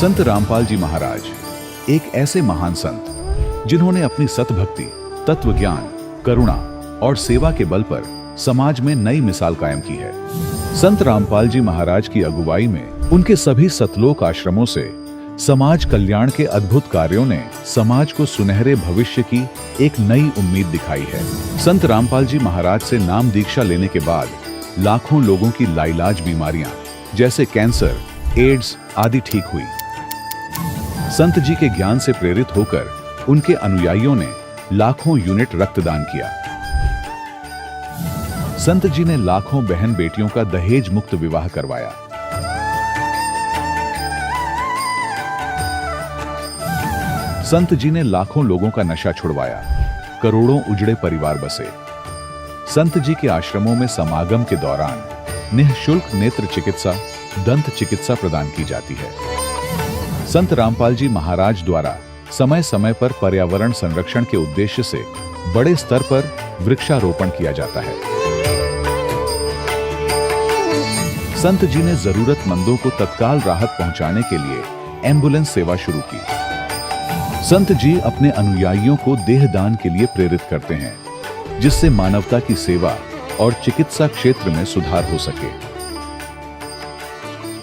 संत रामपाल जी महाराज एक ऐसे महान संत जिन्होंने अपनी सतभक्ति, तत्व ज्ञान, करुणा और सेवा के बल पर समाज में नई मिसाल कायम की है। संत रामपाल जी महाराज की अगुवाई में उनके सभी सतलोक आश्रमों से समाज कल्याण के अद्भुत कार्यों ने समाज को सुनहरे भविष्य की एक नई उम्मीद दिखाई है। संत रामपाल जी महाराज से नाम दीक्षा लेने के बाद लाखों लोगों की लाइलाज बीमारियां जैसे कैंसर, एड्स आदि ठीक हुई। संत जी के ज्ञान से प्रेरित होकर उनके अनुयायियों ने लाखों यूनिट रक्तदान किया। संत जी ने लाखों बहन बेटियों का दहेज मुक्त विवाह करवाया। संत जी ने लाखों लोगों का नशा छुड़वाया, करोड़ों उजड़े परिवार बसे। संत जी के आश्रमों में समागम के दौरान निःशुल्क नेत्र चिकित्सा, दंत चिकित्सा प्रदान की जाती है। संत रामपाल जी महाराज द्वारा समय समय पर पर्यावरण संरक्षण के उद्देश्य से बड़े स्तर पर वृक्षारोपण किया जाता है। संत जी ने जरूरतमंदों को तत्काल राहत पहुंचाने के लिए एम्बुलेंस सेवा शुरू की। संत जी अपने अनुयायियों को देहदान के लिए प्रेरित करते हैं, जिससे मानवता की सेवा और चिकित्सा क्षेत्र में सुधार हो सके।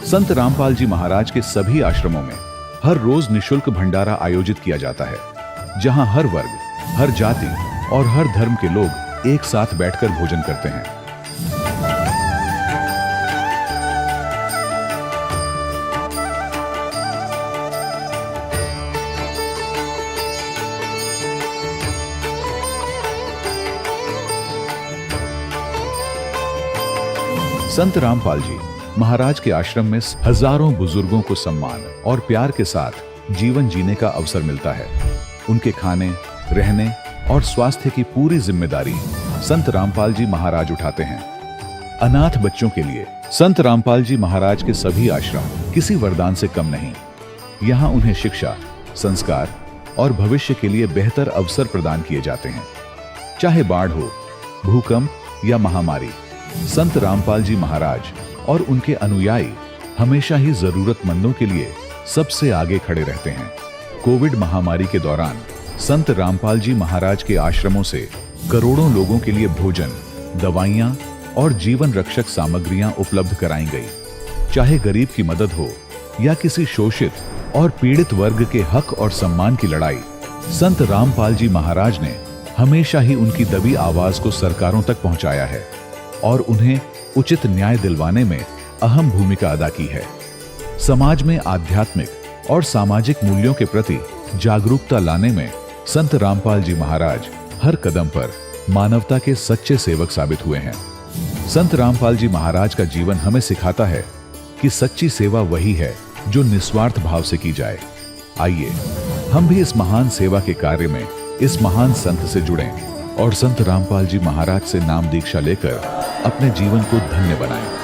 संत रामपाल जी महाराज के सभी आश्रमों में हर रोज निःशुल्क भंडारा आयोजित किया जाता है, जहां हर वर्ग, हर जाति और हर धर्म के लोग एक साथ बैठकर भोजन करते हैं। संत रामपाल जी महाराज के आश्रम में हजारों बुजुर्गों को सम्मान और प्यार के साथ जीवन जीने का अवसर मिलता है। उनके खाने, रहने और स्वास्थ्य की पूरी जिम्मेदारी संत रामपाल जी महाराज उठाते हैं। अनाथ बच्चों के लिए संत रामपाल जी महाराज के सभी आश्रम किसी वरदान से कम नहीं। यहाँ उन्हें शिक्षा, संस्कार और भविष्य के लिए बेहतर अवसर प्रदान किए जाते हैं। चाहे बाढ़ हो, भूकंप या महामारी, संत रामपाल जी महाराज और उनके अनुयायी हमेशा ही जरूरतमंदों के लिए सबसे आगे खड़े रहते हैं। कोविड महामारी के दौरान संत रामपाल जी महाराज के आश्रमों से करोड़ों लोगों के लिए भोजन, दवाइयां और जीवन रक्षक सामग्रियां उपलब्ध कराई गई। चाहे गरीब की मदद हो या किसी शोषित और पीड़ित वर्ग के हक और सम्मान की लड़ाई, संत रामपाल जी महाराज ने हमेशा ही उनकी दबी आवाज को सरकारों तक पहुंचाया है और उन्हें उचित न्याय दिलवाने में अहम भूमिका अदा की है। समाज में आध्यात्मिक और सामाजिक मूल्यों के प्रति जागरूकता लाने में संत रामपाल जी महाराज हर कदम पर मानवता के सच्चे सेवक साबित हुए हैं। संत रामपाल जी महाराज का जीवन हमें सिखाता है कि सच्ची सेवा वही है जो निस्वार्थ भाव से की जाए। आइए हम भी इस महान सेवा के कार्य में इस महान संत से जुड़ें और संत रामपाल जी महाराज से नाम दीक्षा लेकर अपने जीवन को धन्य बनाएं।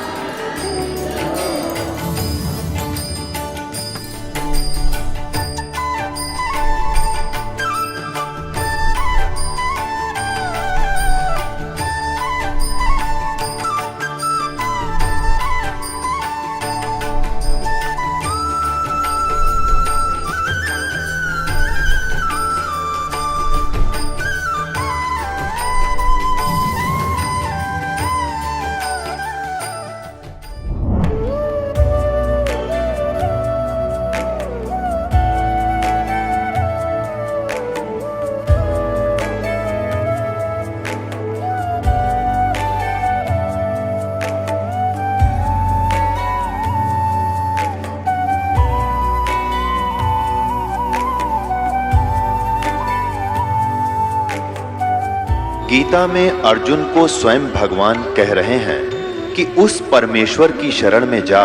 गीता में अर्जुन को स्वयं भगवान कह रहे हैं कि उस परमेश्वर की शरण में जा,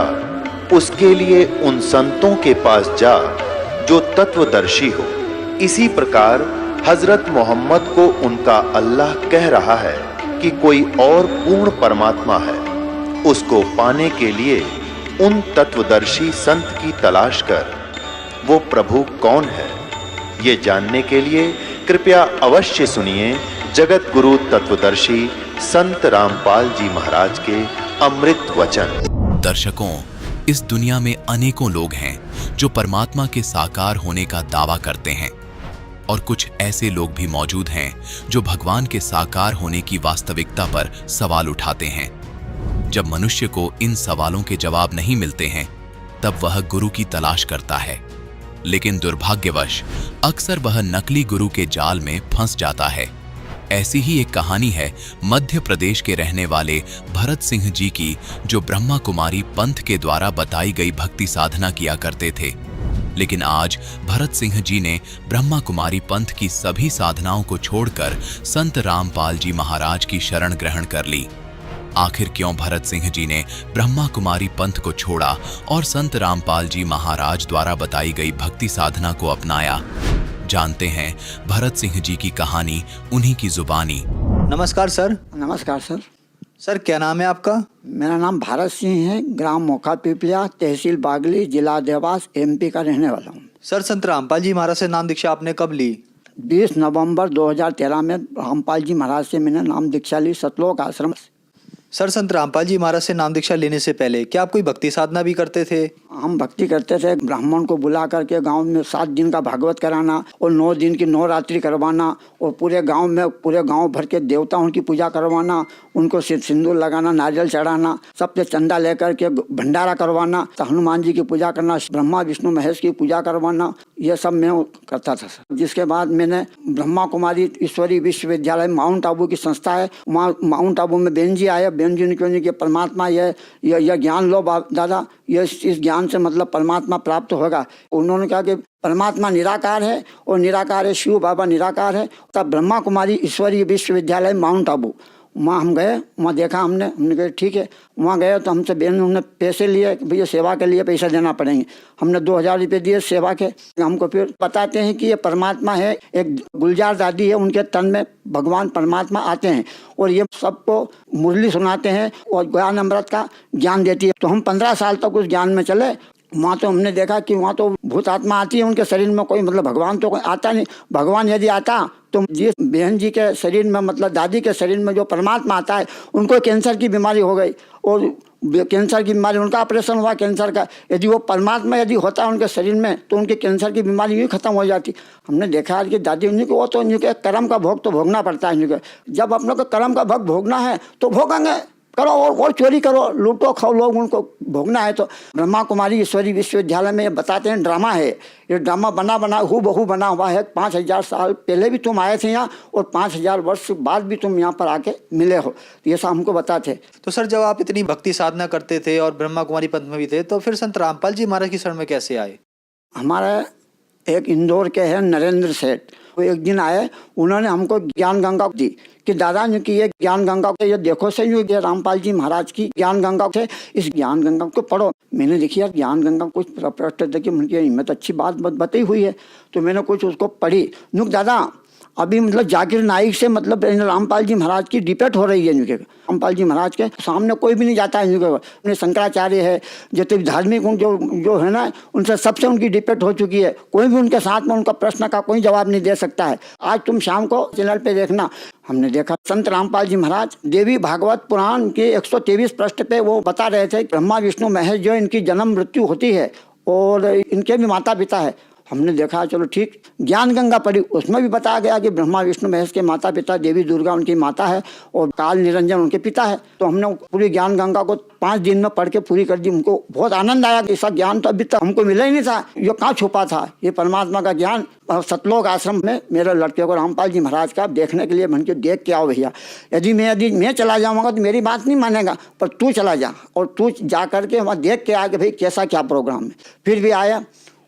उसके लिए उन संतों के पास जा जो तत्वदर्शी हो। इसी प्रकार हजरत मोहम्मद को उनका अल्लाह कह रहा है कि कोई और पूर्ण परमात्मा है। उसको पाने के लिए उन तत्वदर्शी संत की तलाश कर। वो प्रभु कौन है, ये जानने के लिए कृपया अवश्य सुनिए जगत गुरु तत्वदर्शी संत रामपाल जी महाराज के अमृत वचन। दर्शकों, इस दुनिया में अनेकों लोग हैं जो परमात्मा के साकार होने का दावा करते हैं, और कुछ ऐसे लोग भी मौजूद हैं जो भगवान के साकार होने की वास्तविकता पर सवाल उठाते हैं। जब मनुष्य को इन सवालों के जवाब नहीं मिलते हैं, तब वह गुरु की तलाश करता है, लेकिन दुर्भाग्यवश अक्सर वह नकली गुरु के जाल में फंस जाता है। ऐसी ही एक कहानी है मध्य प्रदेश के रहने वाले भरत सिंह जी की, जो ब्रह्मा कुमारी पंथ के द्वारा बताई गई भक्ति साधना किया करते थे। लेकिन आज भरत सिंह जी ने ब्रह्मा कुमारी पंथ की सभी साधनाओं को छोड़कर संत रामपाल जी महाराज की शरण ग्रहण कर ली। आखिर क्यों भरत सिंह जी ने ब्रह्मा कुमारी पंथ को छोड़ा और संत रामपाल जी महाराज द्वारा बताई गई भक्ति साधना को अपनाया? जानते हैं भरत सिंह जी की कहानी उन्हीं की जुबानी। नमस्कार सर। नमस्कार सर। सर क्या नाम है आपका? मेरा नाम भारत सिंह है, ग्राम मोखा पिपलिया, तहसील बागली, जिला देवास, एमपी का रहने वाला हूँ। सर संत रामपाल जी महाराज से नाम दीक्षा आपने कब ली? 20 नवंबर 2013 में रामपाल जी महाराज से मैंने नाम दीक्षा ली, सतलोक आश्रम। सर संत रामपाल जी महाराज से नाम दीक्षा लेने से पहले क्या आप कोई भक्ति साधना भी करते थे? हम भक्ति करते थे। ब्राह्मण को बुला करके गांव में 7 दिन का भागवत कराना और 9 दिन की नवरात्रि करवाना और पूरे गांव भर के देवताओं की पूजा करवाना, उनको सिंदूर लगाना, नारियल चढ़ाना, सबसे चंदा लेकर के भंडारा करवाना, हनुमान जी की पूजा करना, ब्रह्मा विष्णु महेश की पूजा करवाना, ये सब मैं करता था सर। जिसके बाद मैंने ब्रह्मा कुमारी ईश्वरीय विश्वविद्यालय माउंट आबू की संस्था है, वहाँ माउंट आबू में बेन जी आए। बेन जी ने क्यों कि परमात्मा यह ज्ञान लो दादा, इस ज्ञान से मतलब परमात्मा प्राप्त होगा। उन्होंने कहा कि परमात्मा निराकार है और निराकार है, शिव बाबा निराकार है। तब ब्रह्मा कुमारी ईश्वरीय विश्वविद्यालय माउंट आबू, वहाँ हम गए, वहाँ देखा हमने कहा ठीक है। वहाँ गए तो हमसे बेन उन्होंने पैसे लिए कि भैया सेवा के लिए पैसा देना पड़ेंगे। हमने 2000 रुपये दिए सेवा के। हमको फिर बताते हैं कि ये परमात्मा है, एक गुलजार दादी है, उनके तन में भगवान परमात्मा आते हैं और ये सबको मुरली सुनाते हैं और ज्ञान अमृत का ज्ञान देती है। तो हम 15 साल तक उस ज्ञान में चले। वहाँ तो हमने देखा कि वहाँ तो भूत आत्मा आती है, उनके शरीर में कोई मतलब भगवान तो कोई आता नहीं। भगवान यदि आता तो जिस बहन जी के शरीर में मतलब दादी के शरीर में जो परमात्मा आता है, उनको कैंसर की बीमारी हो गई और कैंसर की बीमारी, उनका ऑपरेशन हुआ कैंसर का। यदि वो परमात्मा यदि होता है उनके शरीर में तो उनके कैंसर की बीमारी यूँ खत्म हो जाती। हमने देखा कि दादी उन्हीं को, वो तो उनके कर्म का भोग तो भोगना पड़ता है। उनके जब अपनों को कर्म का भोग भोगना है तो भोगेंगे, करो और चोरी करो, लूटो खाओ, लोग उनको भोगना है। तो ब्रह्मा कुमारी ईश्वरीय विश्वविद्यालय में ये बताते हैं ड्रामा है। ये ड्रामा बना हूबहू बना हुआ है। 5000 साल पहले भी तुम आए थे यहाँ और 5000 वर्ष बाद भी तुम यहाँ पर आके मिले हो, ये सब हमको बताते। तो सर जब आप इतनी भक्ति साधना करते थे और ब्रह्मा कुमारी पंथ में भी थे, तो फिर संत रामपाल जी महाराज की शरण में कैसे आए? हमारा एक इंदौर के हैं नरेंद्र सेठ, वो एक दिन आए, उन्होंने हमको ज्ञान गंगा दी कि दादा ने कि ये ज्ञान गंगा ये देखो सही हो गया, रामपाल जी महाराज की ज्ञान गंगा से, इस ज्ञान गंगा को पढ़ो। मैंने देखी यार ज्ञान गंगा कुछ प्रश्न देखिए, मैं तो अच्छी बात बताई हुई है, तो मैंने कुछ उसको पढ़ी। नुक दादा अभी मतलब जाकिर नाइक से मतलब रामपाल जी महाराज की डिबेट हो रही है। इनके रामपाल जी महाराज के सामने कोई भी नहीं जाता है। इनके शंकराचार्य है, जितने धार्मिक जो है ना, उनसे सबसे उनकी डिबेट हो चुकी है। कोई भी उनके साथ में उनका प्रश्न का कोई जवाब नहीं दे सकता है। आज तुम शाम को चैनल पे देखना, हमने देखा संत रामपाल जी महाराज देवी भागवत पुराण के 123 पृष्ठ पे वो बता रहे थे ब्रह्मा विष्णु महेश जो इनकी जन्म मृत्यु होती है और इनके भी माता पिता है। हमने देखा चलो ठीक, ज्ञान गंगा पढ़ी, उसमें भी बताया गया कि ब्रह्मा विष्णु महेश के माता पिता, देवी दुर्गा उनकी माता है और काल निरंजन उनके पिता है। तो हमने पूरी ज्ञान गंगा को 5 दिन में पढ़ के पूरी कर दी। उनको बहुत आनंद आया कि ऐसा ज्ञान तो अभी तक हमको मिला ही नहीं था, ये कहाँ छुपा था ये परमात्मा का ज्ञान। सतलोक आश्रम में मेरे लड़के को रामपाल जी महाराज का देखने के लिए मन के देख के आओ भैया, यदि मैं चला जाऊँगा तो मेरी बात नहीं मानेगा, पर तू चला जा और तू जा करके वहाँ देख के आ कि भाई कैसा क्या प्रोग्राम है। फिर भी आया,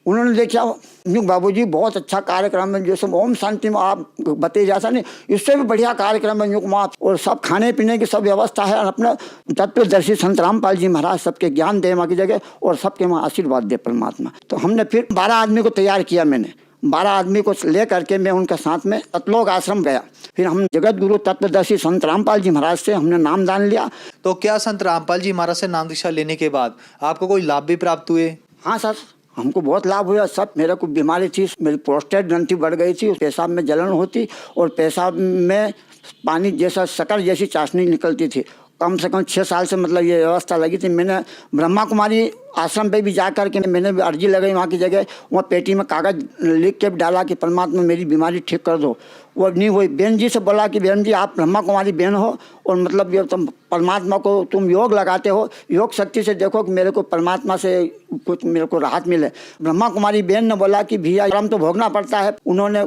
उन्होंने देखा बाबूजी बहुत अच्छा कार्यक्रम है, जैसे ओम शांति में आप बताइए जाता नहीं, इससे भी बढ़िया कार्यक्रम है वहाँ, और सब खाने पीने की सब व्यवस्था है। अपना तत्वदर्शी संत रामपाल जी महाराज सबके ज्ञान दे वहाँ की जगह और सबके वहाँ आशीर्वाद दे परमात्मा। तो हमने फिर 12 आदमी को तैयार किया। मैंने 12 आदमी को ले करके मैं उनके साथ में सतलोक आश्रम गया। फिर हम जगत गुरु तत्वदर्शी संत रामपाल जी महाराज से हमने नामदान लिया। तो क्या संत रामपाल जी महाराज से नाम दीक्षा लेने के बाद आपको कोई लाभ भी प्राप्त हुए? हाँ सर, हमको बहुत लाभ हुआ। सब मेरे को बीमारी थी, मेरी प्रोस्टेट ग्रंथि बढ़ गई थी, पेशाब में जलन होती और पेशाब में पानी जैसा शक्कर जैसी चाशनी निकलती थी। कम से कम 6 साल से मतलब ये व्यवस्था लगी थी। मैंने ब्रह्मा कुमारी आश्रम पे भी जा कर के मैंने भी अर्जी लगाई वहाँ की जगह, वहाँ पेटी में कागज़ लिख के डाला कि परमात्मा मेरी बीमारी ठीक कर दो। वो नहीं हुई। बहन जी से बोला कि बहन जी आप ब्रह्मा कुमारी बहन हो और मतलब ये तुम परमात्मा को तुम योग लगाते हो, योग शक्ति से देखो कि मेरे को परमात्मा से कुछ मेरे को राहत मिले। ब्रह्मा कुमारी बहन ने बोला कि भैया कर्म तो भोगना पड़ता है। उन्होंने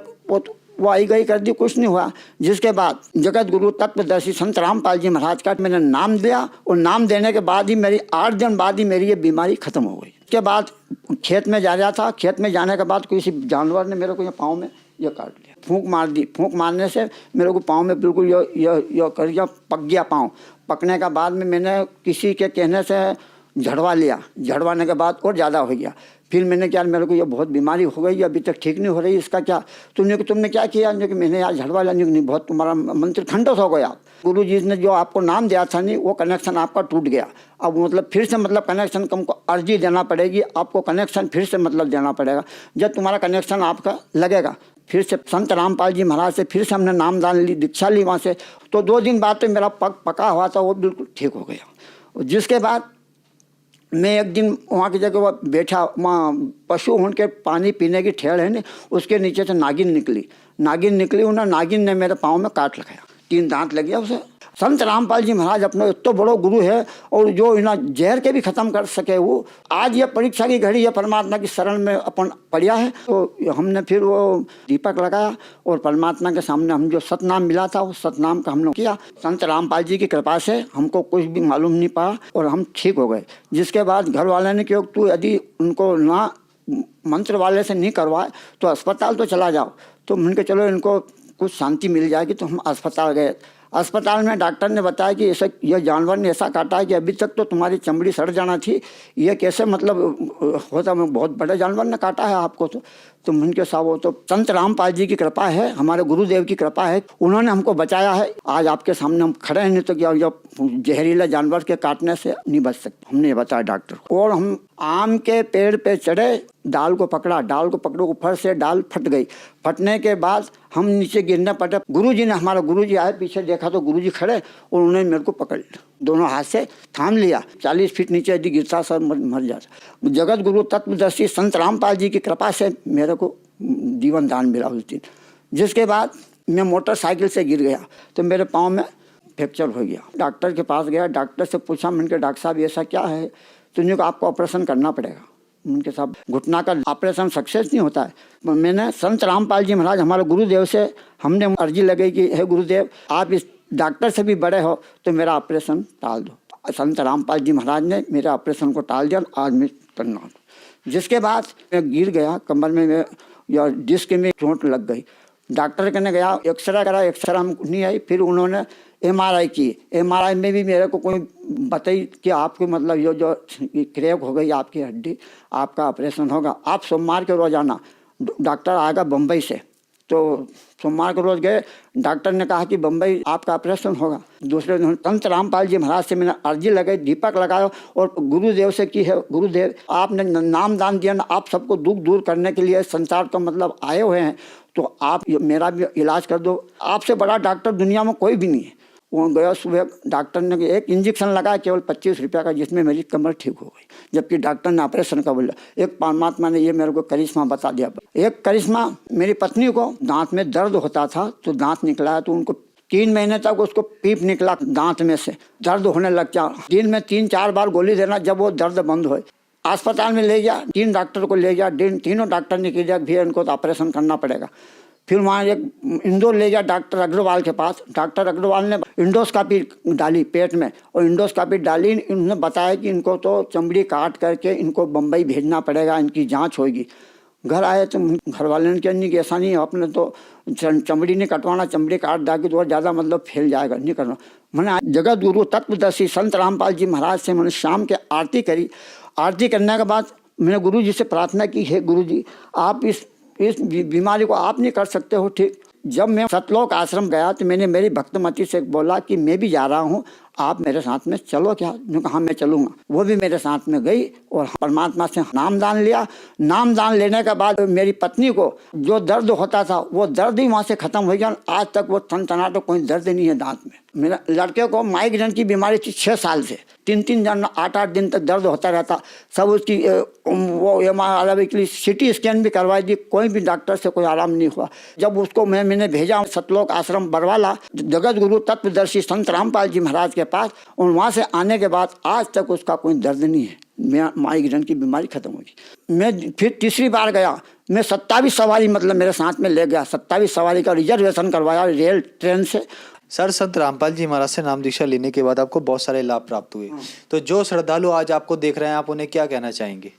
वो आई गई कर दी, कुछ नहीं हुआ। जिसके बाद जगत गुरु तत्वदर्शी संत रामपाल जी महाराज का मैंने नाम दिया और नाम देने के बाद ही मेरी 8 दिन बाद ही मेरी ये बीमारी खत्म हो गई। उसके बाद खेत में जा रहा था, खेत में जाने के बाद किसी जानवर ने मेरे को ये पाँव में ये काट लिया, फूंक मार दी। फूंक मारने से मेरे को पाँव में बिल्कुल ये कर गया, पक गया पाँव। पकने के बाद में मैंने किसी के कहने से झड़वा लिया, झड़वाने के बाद और ज़्यादा हो गया। फिर मैंने क्या, मेरे को ये बहुत बीमारी हो गई, अभी तक ठीक नहीं हो रही, इसका क्या? तुमने क्या किया? कि मैंने यार झड़वा लिया। नहीं, बहुत तुम्हारा मंत्र खंडस हो गया। गुरु जी ने जो आपको नाम दिया था नहीं, वो कनेक्शन आपका टूट गया। अब मतलब फिर से मतलब कनेक्शन तुमको अर्जी देना पड़ेगी, आपको कनेक्शन फिर से मतलब देना पड़ेगा। जब तुम्हारा कनेक्शन आपका लगेगा, फिर से संत रामपाल जी महाराज से फिर से हमने नामदान ली, दीक्षा ली वहाँ से। तो 2 दिन बाद तो मेरा पका हुआ था वो बिल्कुल ठीक हो गया। जिसके बाद मैं एक दिन वहाँ की जगह वो बैठा, वहाँ पशु उनके पानी पीने की ठेड़ है ना, उसके नीचे से नागिन निकली। उन्हें नागिन ने मेरे पाँव में काट लगाया, 3 दांत लग गया उसे। संत रामपाल जी महाराज अपने इतना बड़ा गुरु है और जो इन्हें जहर के भी ख़त्म कर सके। वो आज ये परीक्षा की घड़ी है, परमात्मा की शरण में अपन पढ़िया है। तो हमने फिर वो दीपक लगाया और परमात्मा के सामने हम जो सतनाम मिला था उस सतनाम का हम लोग किया। संत रामपाल जी की कृपा से हमको कुछ भी मालूम नहीं पड़ा और हम ठीक हो गए। जिसके बाद घर वाले ने कहा तू यदि उनको ना मंत्र वाले से नहीं करवाए तो अस्पताल तो चला जाओ। तो उनके चलो इनको कुछ शांति मिल जाएगी। तो हम अस्पताल गए। अस्पताल में डॉक्टर ने बताया कि ऐसा यह जानवर ने ऐसा काटा है कि अभी तक तो तुम्हारी चमड़ी सड़ जाना थी, ये कैसे मतलब होता, बहुत बड़े जानवर ने काटा है आपको। तो उनके साथ वो तो संत रामपाल जी की कृपा है, हमारे गुरुदेव की कृपा है, उन्होंने हमको बचाया है। आज आपके सामने हम खड़े हैं, नहीं तो क्या जहरीला जानवर के काटने से नहीं बच सकते, हमने बताया डॉक्टर को। और हम आम के पेड़ पे चढ़े, डाल को पकड़ा, ऊपर से डाल फट गई। फटने के बाद हम नीचे गिरने पड़े। गुरुजी ने, हमारा गुरुजी आए, पीछे देखा तो गुरुजी खड़े और उन्होंने मेरे को पकड़ लिया, दोनों हाथ से थाम लिया। 40 फीट नीचे यदि गिरता सर मर जाता। जगत गुरु तत्वदर्शी संत रामपाल जी की कृपा से मेरे को जीवन दान मिला उस दिन। जिसके बाद मैं मोटरसाइकिल से गिर गया तो मेरे पाँव में फ्रैक्चर हो गया। डॉक्टर के पास गया, डॉक्टर से पूछा, मैंने डॉक्टर साहब ऐसा क्या है? तो उन्होंने कहा आपको ऑपरेशन करना पड़ेगा। उनके साथ घुटना का ऑपरेशन सक्सेस नहीं होता है। मैंने संत रामपाल जी महाराज हमारे गुरुदेव से हमने अर्जी लगाई कि हे गुरुदेव आप इस डॉक्टर से भी बड़े हो तो मेरा ऑपरेशन टाल दो। संत रामपाल जी महाराज ने मेरे ऑपरेशन को टाल दिया, आज मैं करना हूँ। जिसके बाद मैं गिर गया, कमर में या डिस्क में चोट लग गई। डॉक्टर कहने गया, एक्सरे करा, एक्सरे हमको नहीं आई। फिर उन्होंने MRI की। MRI में भी मेरे को कोई बताई कि आपको मतलब ये जो क्रैक हो गई आपकी हड्डी, आपका ऑपरेशन होगा। आप सोमवार के रोज आना, डॉक्टर आएगा बम्बई से। तो सोमवार के रोज गए, डॉक्टर ने कहा कि बम्बई आपका ऑपरेशन होगा। दूसरे दिन संत रामपाल जी महाराज से मैंने अर्जी लगाई, दीपक लगाया और गुरुदेव से की है, गुरुदेव आपने नाम दान दिया ना, आप सबको दुख दूर करने के लिए संसार का मतलब आए हुए हैं, तो आप मेरा भी इलाज कर दो। आपसे बड़ा डॉक्टर दुनिया में कोई भी नहीं है। वो गया सुबह, डॉक्टर ने एक इंजेक्शन लगाया केवल 25 रुपये का, जिसमें मेरी कमर ठीक हो गई। जबकि डॉक्टर ने ऑपरेशन का बोला। एक परमात्मा ने ये मेरे को करिश्मा बता दिया। एक करिश्मा, मेरी पत्नी को दांत में दर्द होता था तो दांत निकला, तो उनको 3 महीने तक उसको पीप निकला दांत में से, दर्द होने लग गया। दिन में 3-4 बार गोली देना, जब वो दर्द बंद हो। अस्पताल में ले गया, 3 डॉक्टर को ले गया, तीनों डॉक्टर ने किया भैया इनको तो ऑपरेशन करना पड़ेगा। फिर वहाँ एक इंदौर ले गया डॉक्टर अग्रवाल के पास। डॉक्टर अग्रवाल ने इंडोस्कोपी डाली पेट में, और इंडोस्कोपी डाली, इन्होंने बताया कि इनको तो चमड़ी काट करके इनको बम्बई भेजना पड़ेगा, इनकी जांच होगी। घर आए तो घर वाले ने कहा नहीं कि ऐसा नहीं है, आपने तो चमड़ी नहीं कटवाना, चमड़ी काट दागी तो और ज़्यादा मतलब फैल जाएगा, नहीं करना। मैंने जगत गुरु तत्वदर्शी संत रामपाल जी महाराज से मैंने शाम के आरती करी। आरती करने के बाद मैंने गुरु जी से प्रार्थना की, हे गुरु जी आप इस बीमारी को आप नहीं कर सकते हो ठीक। जब मैं सतलोक आश्रम गया तो मैंने मेरी भक्तमती से बोला कि मैं भी जा रहा हूँ, आप मेरे साथ में चलो क्या? मैं कहा मैं चलूँगा। वो भी मेरे साथ में गई और परमात्मा से नामदान लिया। नामदान लेने के बाद मेरी पत्नी को जो दर्द होता था वो दर्द ही वहाँ से खत्म हो गया। आज तक वो टनटनाहट, कोई दर्द नहीं है दांत में। मेरा लड़के को माइग्रेन की बीमारी थी 6 साल से, 3-3 दिन 8-8 दिन तक दर्द होता रहता। सब उसकी वो MRI के लिए CT स्कैन भी करवाई दी, कोई भी डॉक्टर से कोई आराम नहीं हुआ। जब उसको मैंने भेजा सतलोक आश्रम बरवाला जगत गुरु तत्वदर्शी संत रामपाल जी महाराज के पास, और वहाँ से आने के बाद आज तक उसका कोई दर्द नहीं है। माइग्रेन की बीमारी खत्म हो गई। मैं फिर तीसरी बार गया, मैं 27 सवारी मतलब मेरे साथ में ले गया। 27 सवारी का रिजर्वेशन करवाया रेल ट्रेन से। सर, संत रामपाल जी महाराज से नाम दीक्षा लेने के बाद आपको बहुत सारे लाभ प्राप्त हुए। तो जो श्रद्धालु आज आपको देख रहे हैं, आप उन्हें क्या कहना चाहेंगे?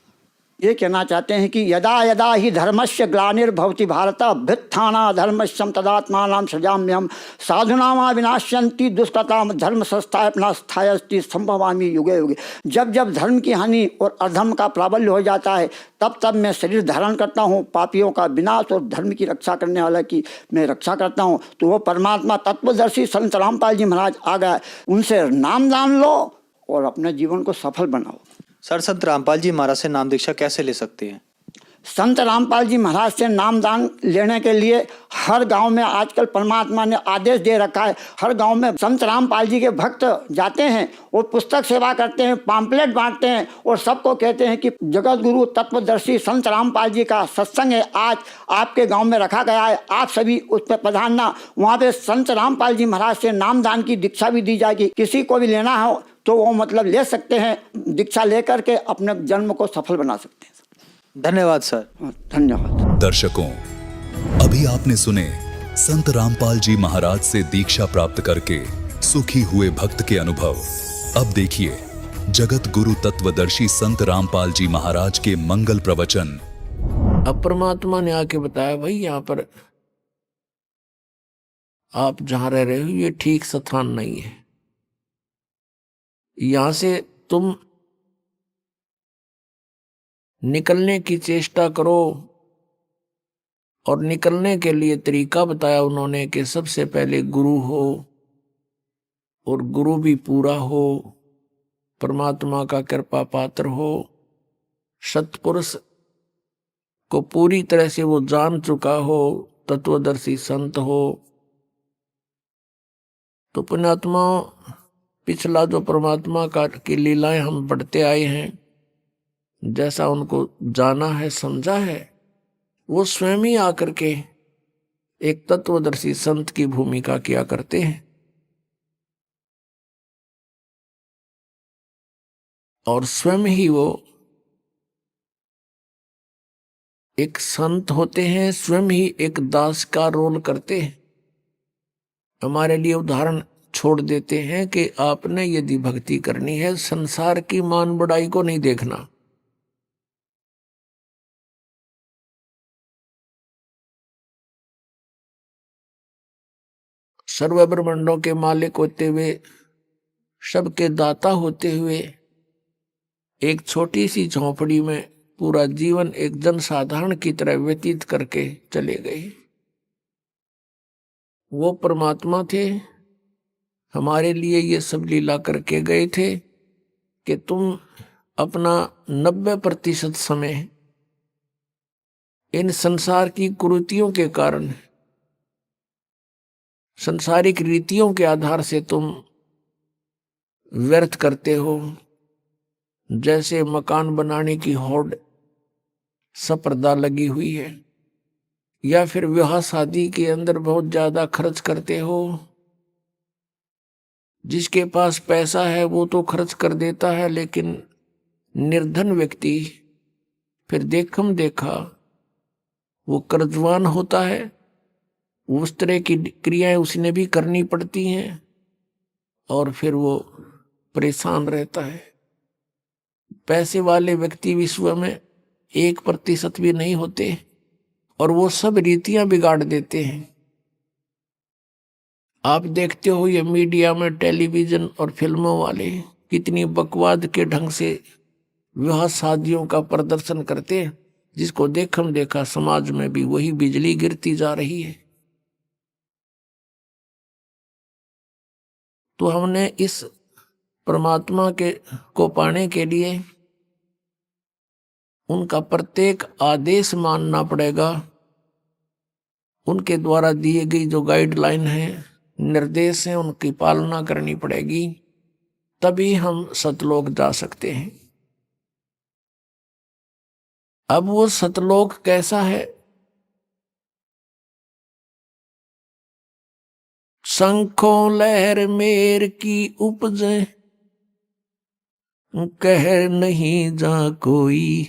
ये कहना चाहते हैं कि यदा यदा ही धर्मस्य ग्लानिर्भवति भारत अभ्युत्थाना धर्मस्यम तदात्मानं सृजाम्यहम् साधुनामा विनाश्यन्ति दुष्कृताम धर्म संस्थापनास्थायस्ति संभवामि युगे युगे। जब जब धर्म की हानि और अधर्म का प्राबल्य हो जाता है, तब तब मैं शरीर धारण करता हूँ, पापियों का विनाश और धर्म की रक्षा करने वाला की मैं रक्षा करता हूँ। तो वो परमात्मा तत्वदर्शी संत रामपाल जी महाराज आ गए। उनसे नाम दान लो और अपने जीवन को सफल बनाओ। सर, संत रामपाल जी महाराज से नाम दीक्षा कैसे ले सकते हैं? संत रामपाल जी महाराज से नामदान लेने के लिए हर गांव में आजकल परमात्मा ने आदेश दे रखा है। हर गांव में संत रामपाल जी के भक्त जाते हैं और पुस्तक सेवा करते हैं, पाम्पलेट बांटते हैं और सबको कहते हैं कि जगत गुरु तत्वदर्शी संत रामपाल जी का सत्संग है, आज आपके गांव में रखा गया है, आप सभी उस पर पधारना। वहाँ पे संत रामपाल जी महाराज से नामदान की दीक्षा भी दी जाएगी। किसी को भी लेना हो तो वो मतलब ले सकते हैं, दीक्षा लेकर के अपने जन्म को सफल बना सकते हैं। धन्यवाद सर। धन्यवाद। दर्शकों, अभी आपने सुने संत रामपाल जी महाराज से दीक्षा प्राप्त करके सुखी हुए भक्त के अनुभव। अब देखिए जगत गुरु तत्वदर्शी संत रामपाल जी महाराज के मंगल प्रवचन। अब परमात्मा ने आके बताया, भाई यहाँ पर आप जहां रह रहे हो ये ठीक स्थान नहीं है, यहां से तुम निकलने की चेष्टा करो। और निकलने के लिए तरीका बताया उन्होंने कि सबसे पहले गुरु हो, और गुरु भी पूरा हो, परमात्मा का कृपा पात्र हो, सत्पुरुष को पूरी तरह से वो जान चुका हो, तत्वदर्शी संत हो। तो पुण्यात्मा, पिछला जो परमात्मा का की लीलाएं हम पढ़ते आए हैं, जैसा उनको जाना है, समझा है, वो स्वयं ही आकर के एक तत्वदर्शी संत की भूमिका किया करते हैं। और स्वयं ही वो एक संत होते हैं, स्वयं ही एक दास का रोल करते हैं। हमारे लिए उदाहरण छोड़ देते हैं कि आपने यदि भक्ति करनी है, संसार की मान बढ़ाई को नहीं देखना। सर्व ब्रह्मांडों के मालिक होते हुए, सबके दाता होते हुए, एक छोटी सी झोंपड़ी में पूरा जीवन एक जनसाधारण की तरह व्यतीत करके चले गए। वो परमात्मा थे, हमारे लिए ये सब लीला करके गए थे कि तुम अपना 90% समय इन संसार की कुरीतियों के कारण, संसारिक रीतियों के आधार से तुम व्यर्थ करते हो। जैसे मकान बनाने की होड़ सपर्दा लगी हुई है, या फिर विवाह शादी के अंदर बहुत ज्यादा खर्च करते हो। जिसके पास पैसा है वो तो खर्च कर देता है, लेकिन निर्धन व्यक्ति फिर देखम देखा वो कर्जवान होता है। उस तरह की क्रियाएं उसने भी करनी पड़ती हैं और फिर वो परेशान रहता है। पैसे वाले व्यक्ति विश्व में 1% भी नहीं होते और वो सब रीतियां बिगाड़ देते हैं। आप देखते हो ये मीडिया में टेलीविजन और फिल्मों वाले कितनी बकवाद के ढंग से विवाह शादियों का प्रदर्शन करते हैं, जिसको देखम देखा समाज में भी वही बिजली गिरती जा रही है। तो हमने इस परमात्मा के को पाने के लिए उनका प्रत्येक आदेश मानना पड़ेगा। उनके द्वारा दिए गई जो गाइडलाइन है, निर्देश हैं, उनकी पालना करनी पड़ेगी, तभी हम सतलोक जा सकते हैं। अब वो सतलोक कैसा है? शंखों लहर मेर की उपजे, कहर नहीं जा कोई,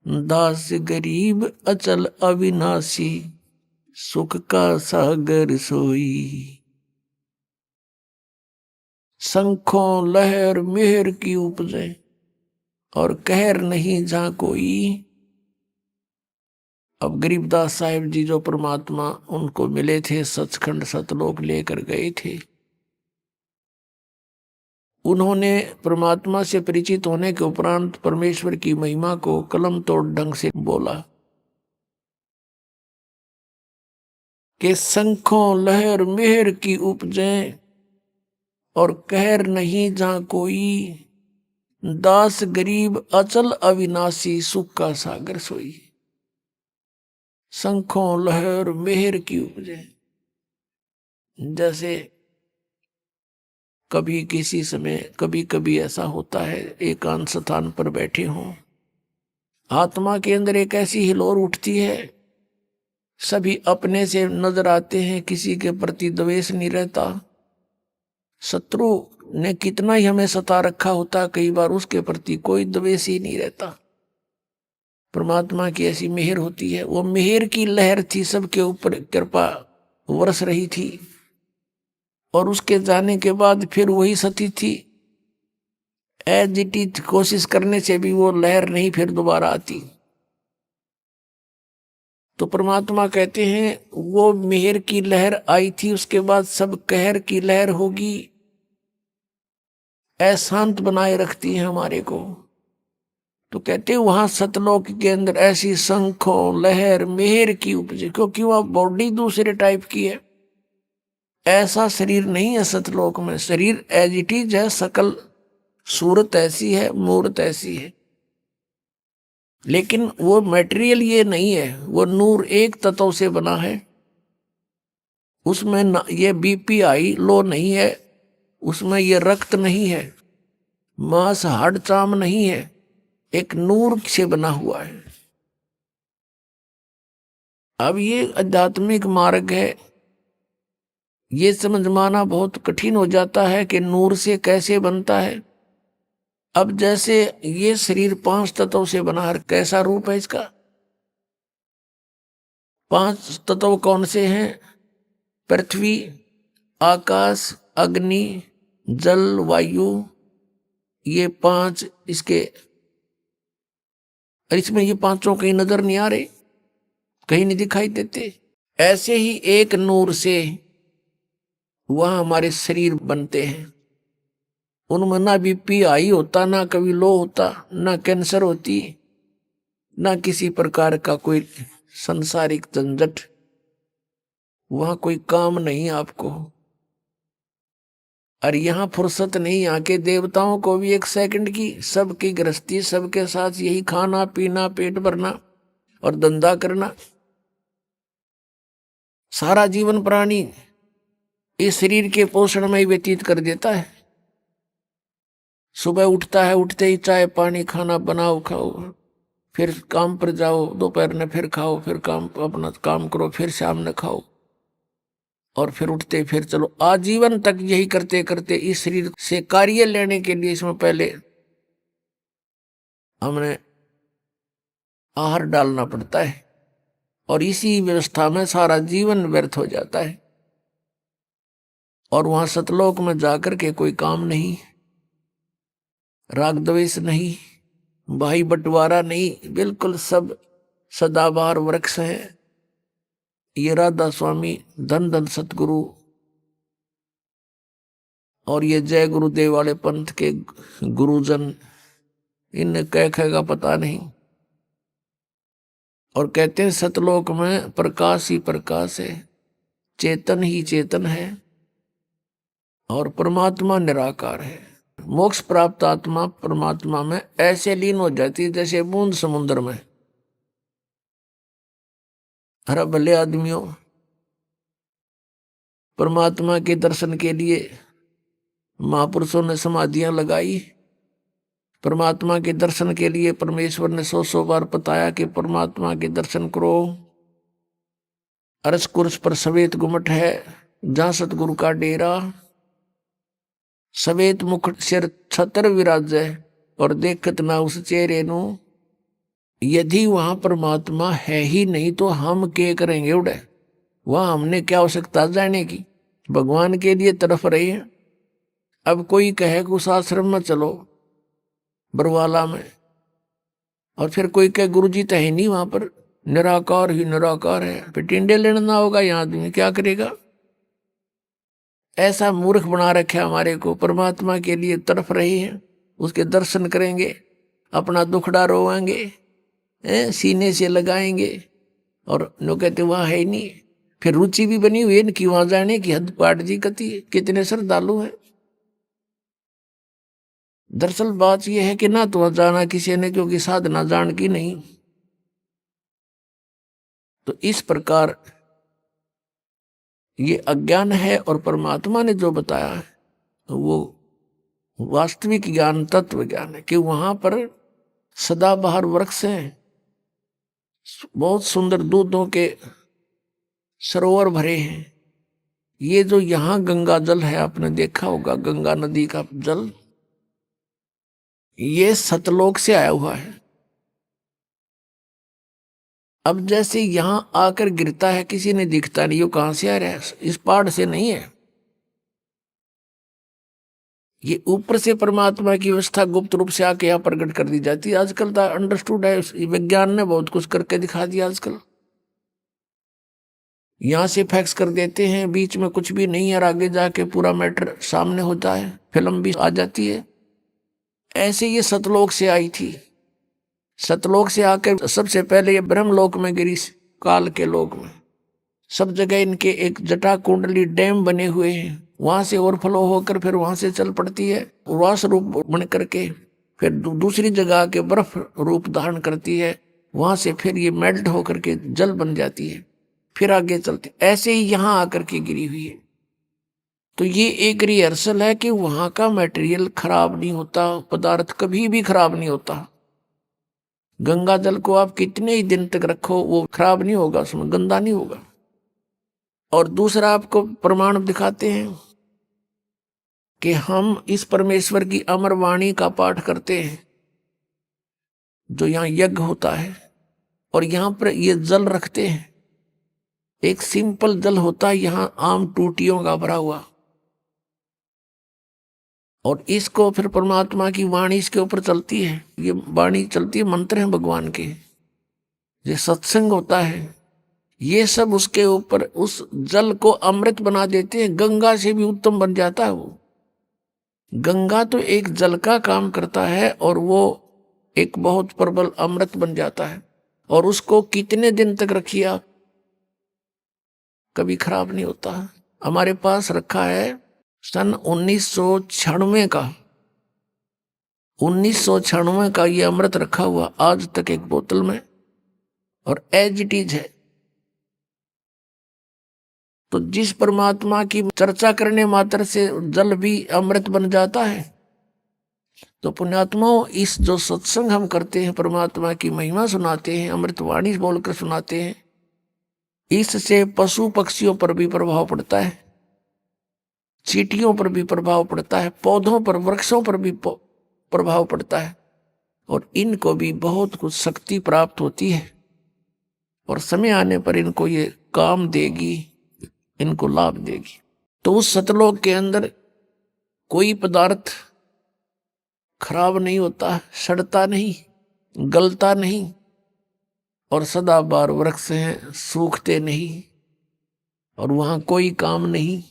दास गरीब अचल अविनाशी, सुख का सागर सोई। शंखों लहर मेहर की उपजे और कहर नहीं जा कोई। अब गरीबदास साहिब जी जो परमात्मा उनको मिले थे, सचखंड सतलोक लेकर गए थे, उन्होंने परमात्मा से परिचित होने के उपरांत परमेश्वर की महिमा को कलम तोड़ ढंग से बोला कि शंखों लहर मेहर की उपजे और कहर नहीं जा कोई, दास गरीब अचल अविनाशी, सुख का सागर सोई। शंखों लहर मेहर की उपजे, जैसे कभी किसी समय कभी कभी ऐसा होता है, एकांत स्थान पर बैठे हों, आत्मा के अंदर एक ऐसी हिलोर उठती है, सभी अपने से नजर आते हैं, किसी के प्रति द्वेष नहीं रहता। शत्रु ने कितना ही हमें सता रखा होता, कई बार उसके प्रति कोई द्वेष ही नहीं रहता। परमात्मा की ऐसी मेहर होती है। वो मेहर की लहर थी, सबके ऊपर कृपा बरस रही थी, और उसके जाने के बाद फिर वही सती थी। एज इट इज कोशिश करने से भी वो लहर नहीं फिर दोबारा आती। तो परमात्मा कहते हैं वो मेहर की लहर आई थी, उसके बाद सब कहर की लहर होगी। अशांत बनाए रखती है हमारे को। तो कहते हैं वहां सतलोक के अंदर ऐसी शंखों लहर मेहर की उपजे, क्योंकि वह बॉडी दूसरे टाइप की है। ऐसा शरीर नहीं है सतलोक में, शरीर एज इट इज है, सकल सूरत ऐसी है, मूर्त ऐसी है, लेकिन वो मटेरियल ये नहीं है। वो नूर एक तत्व से बना है, उसमें ये बीपी हाई लो नहीं है, उसमें ये रक्त नहीं है, मांस हाड़ चाम नहीं है, एक नूर से बना हुआ है। अब ये आध्यात्मिक मार्ग है, ये समझ माना बहुत कठिन हो जाता है कि नूर से कैसे बनता है। अब जैसे ये शरीर 5 तत्वों से बना है, कैसा रूप है इसका? 5 तत्व कौन से हैं? पृथ्वी, आकाश, अग्नि, जल, वायु, ये 5 इसके। इसमें ये 5 कहीं नजर नहीं आ रहे, कहीं नहीं दिखाई देते। ऐसे ही एक नूर से वह हमारे शरीर बनते हैं। उनमें ना बीपी हाई होता, ना कभी लो होता, ना कैंसर होती, ना किसी प्रकार का कोई संसारिक झंझट, वहां कोई काम नहीं आपको। और यहाँ फुर्सत नहीं, यहाँ के देवताओं को भी 1 सेकंड की, सबकी गृहस्थी, सबके साथ यही खाना पीना, पेट भरना और धंधा करना। सारा जीवन प्राणी इस शरीर के पोषण में ही व्यतीत कर देता है। सुबह उठता है, उठते ही चाय पानी खाना बनाओ खाओ, फिर काम पर जाओ, दोपहर में फिर खाओ, फिर काम अपना काम करो, फिर शाम में खाओ, और फिर उठते फिर चलो। आजीवन तक यही करते करते इस शरीर से कार्य लेने के लिए इसमें पहले हमने आहार डालना पड़ता है, और इसी व्यवस्था में सारा जीवन व्यर्थ हो जाता है। और वहां सतलोक में जाकर के कोई काम नहीं, राग द्वेष नहीं, भाई बंटवारा नहीं, बिल्कुल सब सदाबहार वृक्ष है। ये राधा स्वामी, धन धन सतगुरु और ये जय गुरुदेव वाले पंथ के गुरुजन, इन्हें कहेगा पता नहीं। और कहते हैं सतलोक में प्रकाश ही प्रकाश है, चेतन ही चेतन है, और परमात्मा निराकार है। मोक्ष प्राप्त आत्मा परमात्मा में ऐसे लीन हो जाती है जैसे बूंद समुद्र में। अरे भले आदमियों, परमात्मा के दर्शन के लिए महापुरुषों ने समाधियां लगाई। परमात्मा के दर्शन के लिए परमेश्वर ने 100 बार बताया कि परमात्मा के दर्शन करो। अरस कुर्स पर सवेत गुमट है, जहां सतगुरु का डेरा। सवेत मुकुट सिर छतर विराजै, और देखत ना उस चेहरे नु। यदि वहां परमात्मा है ही नहीं तो हम क्या करेंगे उड़े? वहां हमने क्या आवश्यकता जाने की? भगवान के लिए तरफ रहे हैं। अब कोई कहे कि उस आश्रम में चलो बरवाला में, और फिर कोई कहे गुरुजी तो है नहीं वहां पर, निराकार ही निराकार है, फिर टिंडे लेना ना होगा, यहाँ आदमी क्या करेगा? ऐसा मूर्ख बना रखा हमारे को। परमात्मा के लिए तरफ रहे हैं, उसके दर्शन करेंगे, अपना दुखड़ा रोएंगे, सीने से लगाएंगे, और लोग कहते वहां है ही नहीं। फिर रुचि भी बनी हुई है इनकी वहां जाने की, हद पाट जी कती। कितने श्रद्धालु हैं। दरअसल बात यह है कि ना तो वहां जाना किसी ने, क्योंकि साधना जान की नहीं। तो इस प्रकार ये अज्ञान है, और परमात्मा ने जो बताया है वो वास्तविक ज्ञान, तत्व ज्ञान है कि वहां पर सदाबहार वृक्ष हैं, बहुत सुंदर दूधों के सरोवर भरे हैं। ये जो यहाँ गंगा जल है, आपने देखा होगा गंगा नदी का जल, ये सतलोक से आया हुआ है। अब जैसे यहां आकर गिरता है, किसी ने दिखता नहीं, वो कहां से आ रहा है? इस पहाड़ से नहीं है। ये ऊपर से परमात्मा की व्यवस्था गुप्त रूप से आके यहाँ प्रकट कर दी जाती है। आजकल तो अंडरस्टूड है, विज्ञान ने बहुत कुछ करके दिखा दिया। आजकल यहां से फैक्स कर देते हैं, बीच में कुछ भी नहीं है, और आगे जाके पूरा मैटर सामने होता है, फिल्म भी आ जाती है। ऐसे ये सतलोक से आई थी। सतलोक से आकर सबसे पहले ये ब्रह्मलोक में गिरी, काल के लोक में। सब जगह इनके एक जटा कुंडली डैम बने हुए हैं, वहां से ओवरफ्लो होकर फिर वहां से चल पड़ती है, उर्वास रूप बन करके फिर दूसरी जगह के बर्फ रूप धारण करती है, वहां से फिर ये मेल्ट होकर के जल बन जाती है, फिर आगे चलती। ऐसे ही यहां आकर के गिरी हुई है। तो ये एक रिहर्सल है कि वहां का मटेरियल खराब नहीं होता, पदार्थ कभी भी खराब नहीं होता। गंगा जल को आप कितने ही दिन तक रखो वो खराब नहीं होगा, उसमें गंदा नहीं होगा। और दूसरा आपको प्रमाण दिखाते हैं कि हम इस परमेश्वर की अमर वाणी का पाठ करते हैं, जो यहाँ यज्ञ होता है, और यहाँ पर ये जल रखते हैं। एक सिंपल जल होता है यहाँ आम टूटियों का भरा हुआ, और इसको फिर परमात्मा की वाणी इसके ऊपर चलती है। ये वाणी चलती है, मंत्र हैं भगवान के, ये सत्संग होता है, ये सब उसके ऊपर उस जल को अमृत बना देते हैं। गंगा से भी उत्तम बन जाता है वो। गंगा तो एक जल का काम करता है, और वो एक बहुत प्रबल अमृत बन जाता है। और उसको कितने दिन तक रखिए आप, कभी खराब नहीं होता। हमारे पास रखा है सन 1996 का, 1996 का ये अमृत रखा हुआ आज तक एक बोतल में, और एज इट इज है। तो जिस परमात्मा की चर्चा करने मात्र से जल भी अमृत बन जाता है, तो पुण्यात्माओं इस जो सत्संग हम करते हैं, परमात्मा की महिमा सुनाते हैं, अमृतवाणी बोलकर सुनाते हैं, इससे पशु पक्षियों पर भी प्रभाव पड़ता है, चींटियों पर भी प्रभाव पड़ता है, पौधों पर, वृक्षों पर भी प्रभाव पड़ता है, और इनको भी बहुत कुछ शक्ति प्राप्त होती है, और समय आने पर इनको ये काम देगी, इनको लाभ देगी। तो उस सतलोक के अंदर कोई पदार्थ खराब नहीं होता, सड़ता नहीं, गलता नहीं, और सदाबहार वृक्ष हैं, सूखते नहीं, और वहां कोई काम नहीं।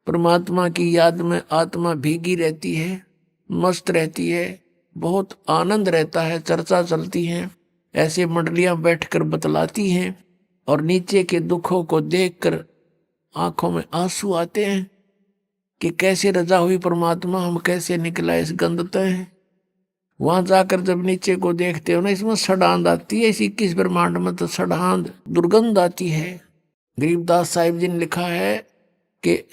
परमात्मा की याद में आत्मा भीगी रहती है, मस्त रहती है, बहुत आनंद रहता है, चर्चा चलती है, ऐसे मंडलियां बैठकर बतलाती हैं, और नीचे के दुखों को देखकर आंखों में आंसू आते हैं, कि कैसे रजा हुई परमात्मा, हम कैसे निकला इस गंध तय। वहां जाकर जब नीचे को देखते हो ना, इसमें सड़ांध आती है, इस 21 ब्रह्मांड में तो सड़ांध दुर्गंध आती है। गरीबदास साहिब जी ने लिखा है कि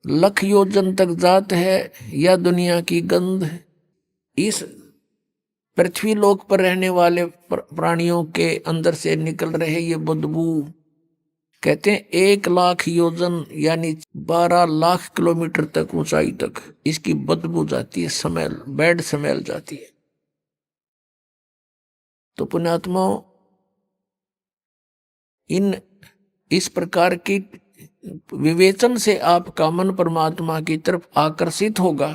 लख योजन तक जात है या दुनिया की गंध। इस पृथ्वी लोक पर रहने वाले प्राणियों के अंदर से निकल रहे ये बदबू, कहते हैं 1 लाख योजन यानी 12 लाख किलोमीटर तक ऊंचाई तक इसकी बदबू जाती है, स्मेल, बैड स्मेल जाती है। तो पुण्यात्माओं, इस प्रकार की विवेचन से आपका मन परमात्मा की तरफ आकर्षित होगा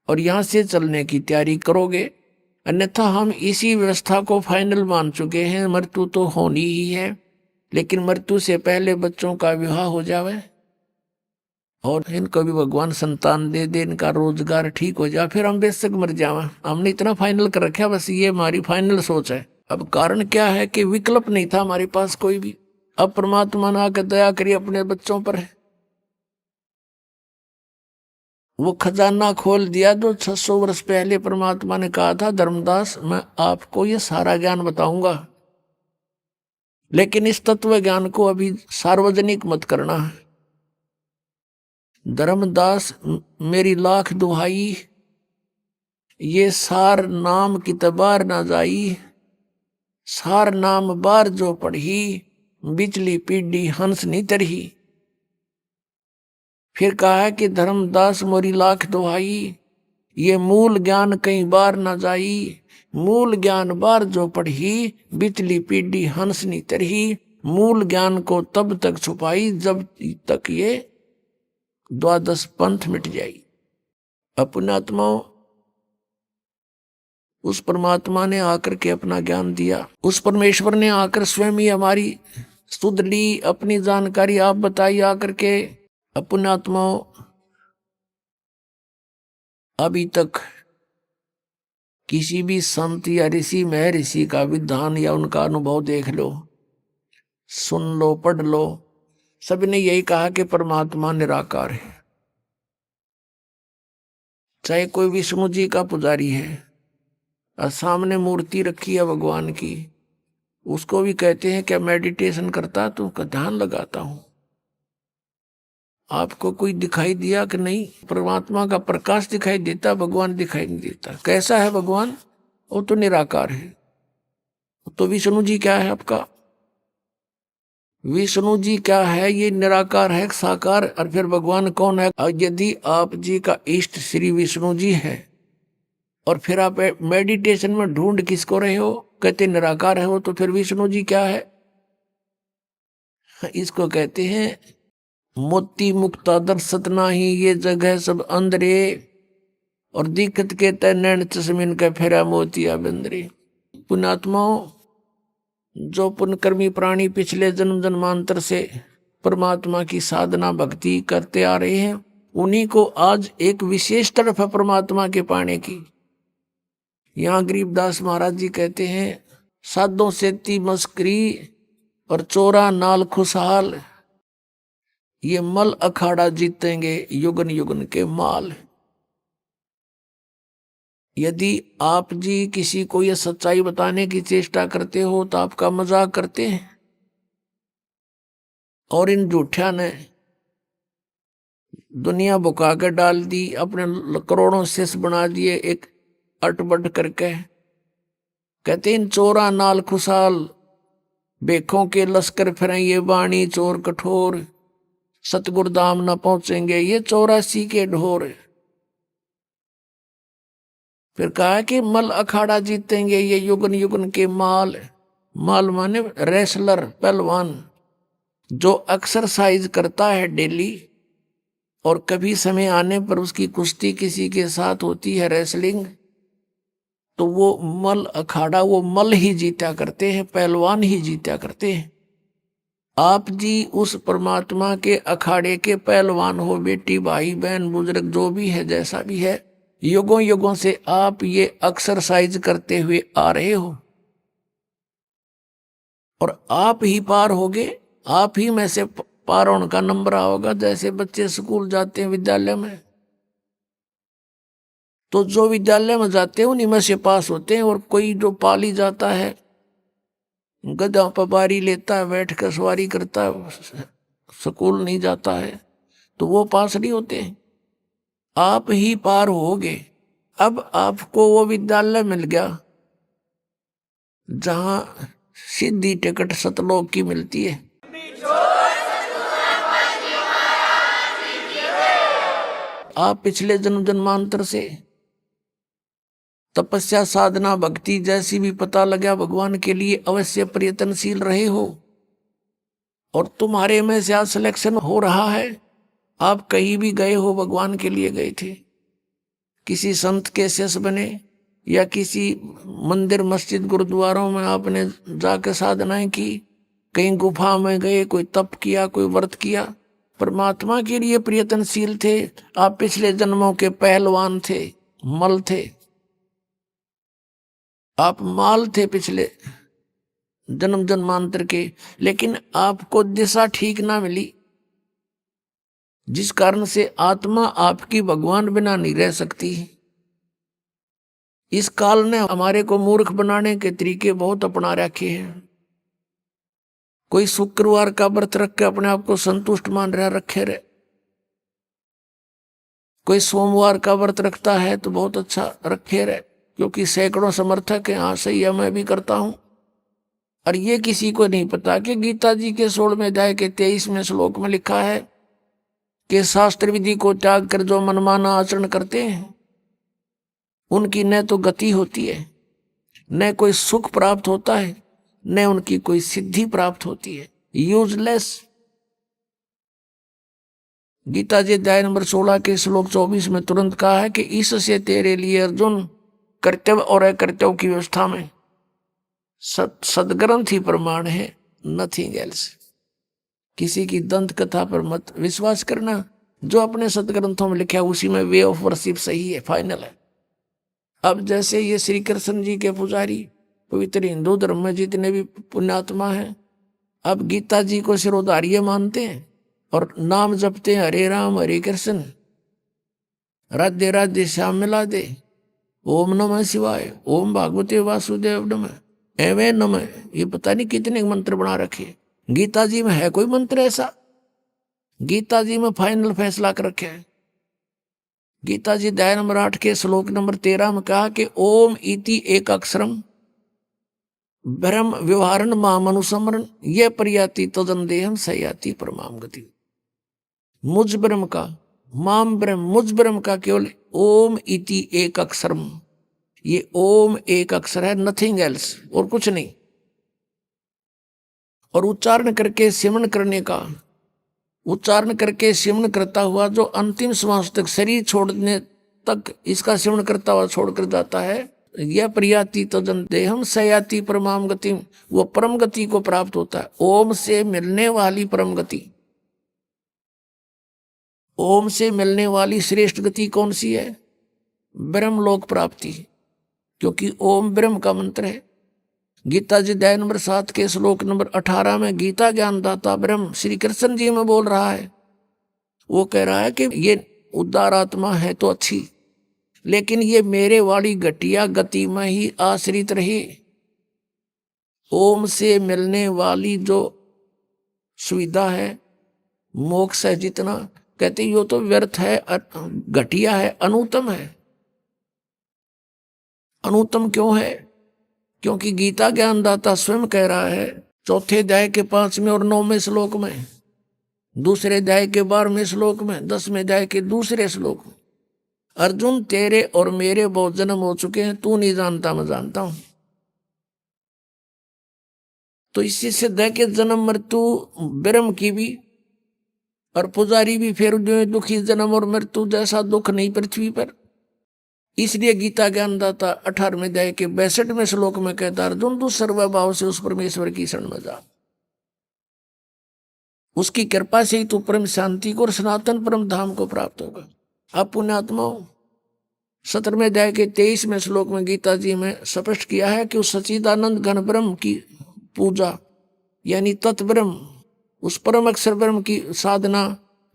और यहां से चलने की तैयारी करोगे। अन्यथा हम इसी व्यवस्था को फाइनल मान चुके हैं, मृत्यु तो होनी ही है, लेकिन मृत्यु से पहले बच्चों का विवाह हो जावे और इनको भी भगवान संतान दे दे, इनका रोजगार ठीक हो जाए, फिर हम बेशक मर जावा। हमने इतना फाइनल कर रखा, बस ये हमारी फाइनल सोच है। अब कारण क्या है कि विकल्प नहीं था हमारे पास कोई भी। अब परमात्मा ने आकर दया करी अपने बच्चों पर, वो खजाना खोल दिया जो 600 वर्ष पहले परमात्मा ने कहा था, धर्मदास मैं आपको ये सारा ज्ञान बताऊंगा, लेकिन इस तत्व ज्ञान को अभी सार्वजनिक मत करना है। धर्मदास मेरी लाख दुहाई, ये सार नाम कितबार ना जाई, सार नाम बार जो पढ़ी, बिचली पीढ़ी हंस नहीं तरही। फिर कहा है कि धर्मदास मोरी लाख दुहाई, ये मूल ज्ञान कई बार ना जाई, मूल ज्ञान बार जो पढ़ी, बिचली पीढ़ी हंस नहीं तरही। मूल ज्ञान को तब तक छुपाई जब तक ये 12 पंथ मिट जाई। अपनात्माओं, उस परमात्मा ने आकर के अपना ज्ञान दिया, उस परमेश्वर ने आकर स्वयं ही हमारी सुध ली, अपनी जानकारी आप बताई आकर के। अपनात्माओं, अभी तक किसी भी संत या ऋषि महर्षि का विधान या उनका अनुभव देख लो, सुन लो, पढ़ लो, सभी ने यही कहा कि परमात्मा निराकार है। चाहे कोई विष्णु जी का पुजारी है और सामने मूर्ति रखी है भगवान की, उसको भी कहते हैं क्या मेडिटेशन करता, तो ध्यान लगाता हूं। आपको कोई दिखाई दिया कि नहीं? परमात्मा का प्रकाश दिखाई देता, भगवान दिखाई नहीं देता। कैसा है भगवान? वो तो निराकार है। तो विष्णु जी क्या है आपका? विष्णु जी क्या है? ये निराकार है, साकार। और फिर भगवान कौन है? यदि आप जी का इष्ट श्री विष्णु जी है और फिर आप मेडिटेशन में ढूंढ किसको रहे हो, कहते निराकार है वो, तो फिर विष्णु जी क्या है? इसको कहते हैं मोती मुक्ता दर्शत नाही, ये जगह सब अंदरे, और दिक्कत के तय नैन चश्मिन का फेरा मोतिया बंदरे। पुण्यात्माओं, जो पुण्यकर्मी प्राणी पिछले जन्म जन्मांतर से परमात्मा की साधना भक्ति करते आ रहे हैं, उन्हीं को आज एक विशेष तरफ है परमात्मा के पाने की। यहाँ गरीबदास महाराज जी कहते हैं, साधों से ती मस्करी और चोरा नाल खुशहाल, ये मल अखाड़ा जीतेंगे युगन युगन के माल। यदि आप जी किसी को यह सच्चाई बताने की चेष्टा करते हो तो आपका मजाक करते हैं, और इन झूठा ने दुनिया बुका कर डाल दी, अपने करोड़ों शिष्य बना दिए एक अटबट करके। कहते इन चोरा नाल खुशहाल, बेखों के लश्कर फिरें ये बाणी चोर कठोर, सतगुरु धाम न पहुंचेंगे ये 84 के ढोर। फिर कहा कि मल अखाड़ा जीतेंगे ये युगन युगन के माल। माल माने रेसलर, पहलवान, जो एक्सरसाइज करता है डेली, और कभी समय आने पर उसकी कुश्ती किसी के साथ होती है, रेसलिंग, तो वो मल अखाड़ा, वो मल ही जीता करते हैं, पहलवान ही जीता करते हैं। आप जी उस परमात्मा के अखाड़े के पहलवान हो, बेटी भाई बहन बुजुर्ग जो भी है, जैसा भी है, युगों युगों से आप ये एक्सरसाइज करते हुए आ रहे हो, और आप ही पार होगे, आप ही में से पार होने का नंबर आओगा। जैसे बच्चे स्कूल जाते हैं विद्यालय में, तो जो विद्यालय में जाते हैं उन्हीं में से पास होते हैं, और कोई जो पाली जाता है, गधा पर बारी लेता है, बैठ कर सवारी करता है, स्कूल नहीं जाता है, तो वो पास नहीं होते हैं। आप ही पार होगे। अब आपको वो विद्यालय मिल गया जहां सीधी टिकट सतलोक की मिलती है। आप पिछले जन्म जन्मांतर से तपस्या साधना भक्ति जैसी भी पता लगा भगवान के लिए अवश्य प्रयत्नशील रहे हो, और तुम्हारे में से आज सिलेक्शन हो रहा है। आप कहीं भी गए हो, भगवान के लिए गए थे, किसी संत के शिष्य बने, या किसी मंदिर मस्जिद गुरुद्वारों में आपने जाकर साधनाएं की, कहीं गुफा में गए, कोई तप किया, कोई व्रत किया, परमात्मा के लिए प्रयत्नशील थे। आप पिछले जन्मों के पहलवान थे, मल थे, आप माल थे पिछले जन्म जन्मांतर के, लेकिन आपको दिशा ठीक ना मिली, जिस कारण से आत्मा आपकी भगवान बिना नहीं रह सकती। इस काल ने हमारे को मूर्ख बनाने के तरीके बहुत अपना रखे हैं। कोई शुक्रवार का व्रत रख के अपने आप को संतुष्ट मान रहा रखे रहे, कोई सोमवार का व्रत रखता है तो बहुत अच्छा रखे रहे, क्योंकि सैकड़ों समर्थक हैं, हाँ सही है मैं भी करता हूं। और ये किसी को नहीं पता कि गीता जी के 16वें अध्याय के 23वें श्लोक में लिखा है कि शास्त्र विधि को त्याग कर जो मनमाना आचरण करते हैं उनकी न तो गति होती है, न कोई सुख प्राप्त होता है, न उनकी कोई सिद्धि प्राप्त होती है। यूजलेस। गीता जी अध्याय नंबर 16 के श्लोक 24 में तुरंत कहा है कि इससे तेरे लिए अर्जुन कर्तव्य और अकर्तव्य की व्यवस्था में सदग्रंथ ही प्रमाण है, नथिंग एल्स। किसी की दंत कथा पर मत विश्वास करना, जो अपने सदग्रंथों में लिखा है उसी में वे ऑफ वर्शिप सही है, फाइनल है। अब जैसे ये श्री कृष्ण जी के पुजारी पवित्र हिंदू धर्म में जितने भी पुण्यात्मा हैं, अब गीता जी को सिरोधार्य मानते हैं और नाम जपते हैं, हरे राम हरे कृष्ण राधे राधे श्याम मिला दे, ओम नमः शिवाय, ओम भागवते वासुदेव नमः, एवं नमः। ये पता नहीं कितने मंत्र बना रखे। गीता जी में है कोई मंत्र ऐसा? गीता जी में फाइनल फैसला कर रखे है। गीता जी अध्याय नंबर 8 के श्लोक नंबर 13 में कहा कि ओम इति एक अक्षरम ब्रह्म व्यवहारण माम अनुसमरण ये प्रयाति तदन देहम सयाति परमाम गति। मुझ ब्रह्म का, माम ब्रह्म, मुझ ब्रह्म का केवल ओम इति एक अक्षरम, ये ओम एक अक्षर है, नथिंग एल्स, और कुछ नहीं। और उच्चारण करके सिमरण करने का, उच्चारण करके सिमरण करता हुआ जो अंतिम श्वास तक, शरीर छोड़ने तक इसका सिमरण करता हुआ छोड़कर जाता है, यह प्रियाति तदन देहम सयाति परमाम गति, वो परम गति को प्राप्त होता है। ओम से मिलने वाली परम गति, ओम से मिलने वाली श्रेष्ठ गति कौन सी है? ब्रह्मलोक प्राप्ति, क्योंकि ओम ब्रह्म का मंत्र है। गीता जी अध्याय नंबर 7 के श्लोक नंबर 18 में गीता ज्ञानदाता ब्रह्म श्री कृष्ण जी में बोल रहा है। वो कह रहा है कि ये उदार आत्मा है तो अच्छी, लेकिन ये मेरे वाली घटिया गति में ही आश्रित रही। ओम से मिलने वाली जो सुविधा है, मोक्ष है, जितना कहते यो तो व्यर्थ है, घटिया है, अनुत्तम है। अनुत्तम क्यों है? क्योंकि गीता ज्ञानदाता स्वयं कह रहा है 4 अध्याय के 5वें और 9वें श्लोक में, 2 अध्याय के 12वें श्लोक में, 10वें अध्याय के 2 श्लोक में, अर्जुन तेरे और मेरे बहुत जन्म हो चुके हैं, तू नहीं जानता मैं जानता हूं। तो इसी से दह के जन्म मृत्यु ब्रह्म की भी और पुजारी भी फिर दुखी जन्म और मृत्यु जैसा दुख नहीं पृथ्वी पर। इसलिए गीता ज्ञानदाता 18वें अध्याय के 62वें श्लोक में कहता अर्जुन तू सर्वभाव से उस परमेश्वर की शरण में जा, उसकी कृपा से ही तू परम शांति को और सनातन परम धाम को प्राप्त होगा। अब पुण्यात्माओं 17वें अध्याय के 23वें श्लोक में गीता जी में स्पष्ट किया है कि उस सच्चिदानंद घन ब्रह्म की पूजा यानी तत्ब्रह्म उस परम अक्षर ब्रह्म की साधना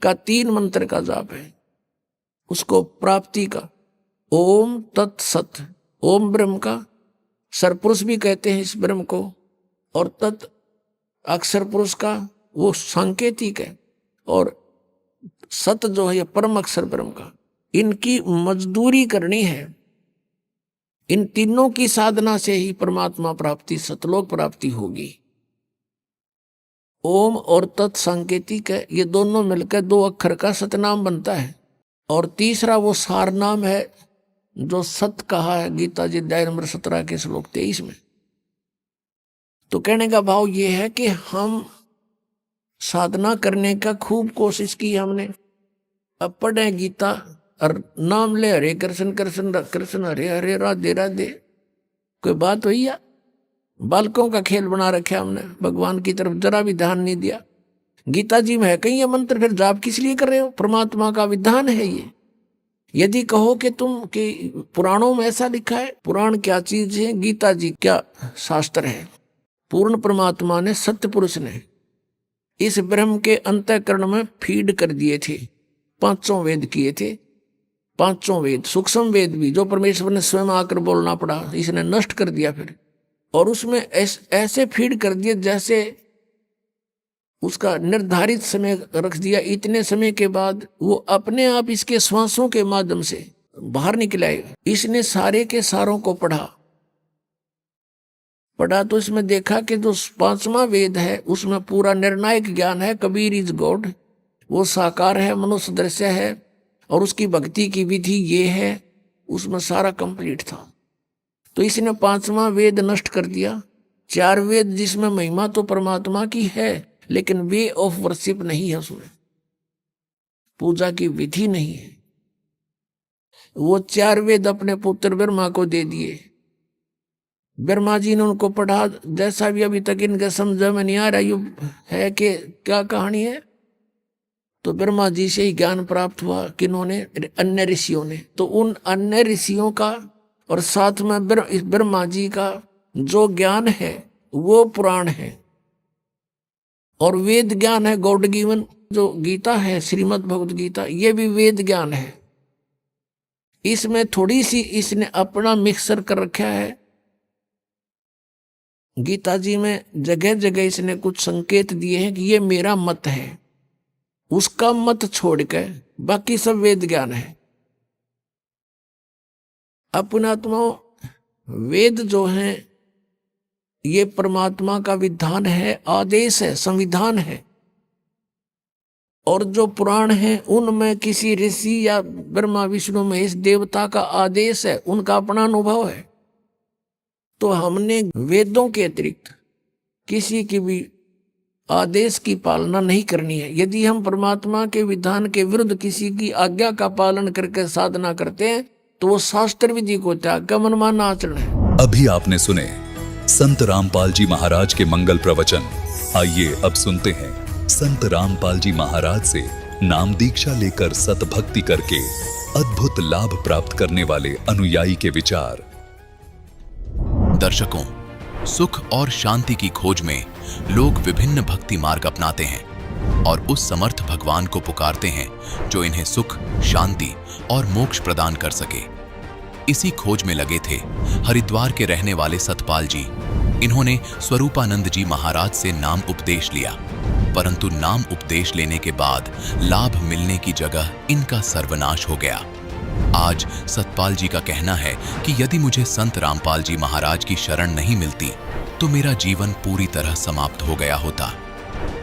का 3 मंत्र का जाप है, उसको प्राप्ति का। ओम तत्सत, ओम ब्रह्म का सरपुरुष भी कहते हैं इस ब्रह्म को, और तत् अक्षर पुरुष का वो सांकेतिक है, और सत जो है परम अक्षर ब्रह्म का। इनकी मजदूरी करनी है। इन तीनों की साधना से ही परमात्मा प्राप्ति, सतलोक प्राप्ति होगी। ओम और तत् सांकेतिक है, ये दोनों मिलकर 2 अक्षर का सतनाम बनता है। और तीसरा वो सार नाम है जो सत कहा है गीता जी अध्याय नंबर 17 के श्लोक 23 में। तो कहने का भाव ये है कि हम साधना करने का खूब कोशिश की हमने, अब पढ़े गीता और नाम ले हरे कृष्ण कृष्ण कृष्ण हरे हरे राधे राधे, कोई बात हुई या? बालकों का खेल बना रखा हमने, भगवान की तरफ जरा भी ध्यान नहीं दिया। गीता जी में है कहीं ये मंत्र, फिर जाप किस लिए कर रहे हो? परमात्मा का विधान है ये। यदि कहो कि तुम कि पुराणों में ऐसा लिखा है, पुराण क्या चीज है, गीता जी क्या शास्त्र है। पूर्ण परमात्मा ने, सत्य पुरुष ने इस ब्रह्म के अंतःकरण में फीड कर दिए थे, 5 वेद किए थे। 5 वेद, सूक्ष्म वेद भी जो परमेश्वर ने स्वयं आकर बोलना पड़ा, इसने नष्ट कर दिया फिर। और उसमें ऐसे फीड कर दिए जैसे उसका निर्धारित समय रख दिया, इतने समय के बाद वो अपने आप इसके श्वासों के माध्यम से बाहर निकल आएगा। इसने सारे के सारों को पढ़ा तो इसमें देखा कि जो 5वां वेद है उसमें पूरा निर्णायक ज्ञान है, कबीर इज गॉड, वो साकार है, मनुष्य दृश्य है, और उसकी भक्ति की विधि ये है, उसमें सारा कंप्लीट था। तो इसने 5वां वेद नष्ट कर दिया। 4 वेद जिसमें महिमा तो परमात्मा की है, लेकिन वे ऑफ वर्शिप नहीं है, उसमें पूजा की विधि नहीं है। वो 4 वेद अपने पुत्र ब्रह्मा को दे दिए। ब्रह्मा जी ने उनको पढ़ा, जैसा भी अभी तक इनके समझ में नहीं आ रहा ये है कि क्या कहानी है। तो ब्रह्मा जी से ही ज्ञान प्राप्त हुआ, किन्होंने? अन्य ऋषियों ने। तो उन अन्य ऋषियों का और साथ में ब्रह्मा जी का जो ज्ञान है वो पुराण है, और वेद ज्ञान है गॉड गिवन। जो गीता है, श्रीमद् भगवद गीता, ये भी वेद ज्ञान है। इसमें थोड़ी सी इसने अपना मिक्सर कर रखा है। गीता जी में जगह जगह इसने कुछ संकेत दिए हैं कि ये मेरा मत है, उसका मत छोड़कर बाकी सब वेद ज्ञान है। अपनात्मा वेद जो हैं ये परमात्मा का विधान है, आदेश है, संविधान है। और जो पुराण है उनमें किसी ऋषि या ब्रह्मा विष्णु महेश देवता का आदेश है, उनका अपना अनुभव है। तो हमने वेदों के अतिरिक्त किसी की भी आदेश की पालना नहीं करनी है। यदि हम परमात्मा के विधान के विरुद्ध किसी की आज्ञा का पालन करके साधना करते हैं तो वो शास्त्र विधि को त्याग कर मनमाना आचरण है। अभी आपने सुने संत रामपाल जी महाराज के मंगल प्रवचन। आइए अब सुनते हैं संत रामपाल जी महाराज से नाम दीक्षा लेकर सतभक्ति करके अद्भुत लाभ प्राप्त करने वाले अनुयायी के विचार। दर्शकों, सुख और शांति की खोज में लोग विभिन्न भक्ति मार्ग अपनाते हैं और उस समर्थ भगवान को पुकारते हैं जो इन्हें सुख, शांति और मोक्ष प्रदान कर सके। इसी खोज में लगे थे हरिद्वार के रहने वाले सतपाल जी। इन्होंने स्वरूपानंद जी महाराज से नाम उपदेश लिया, परंतु नाम उपदेश लेने के बाद लाभ मिलने की जगह इनका सर्वनाश हो गया। आज सतपाल जी का कहना है कि यदि मुझे संत रामपाल जी महाराज की शरण नहीं मिलती तो मेरा जीवन पूरी तरह समाप्त हो गया होता।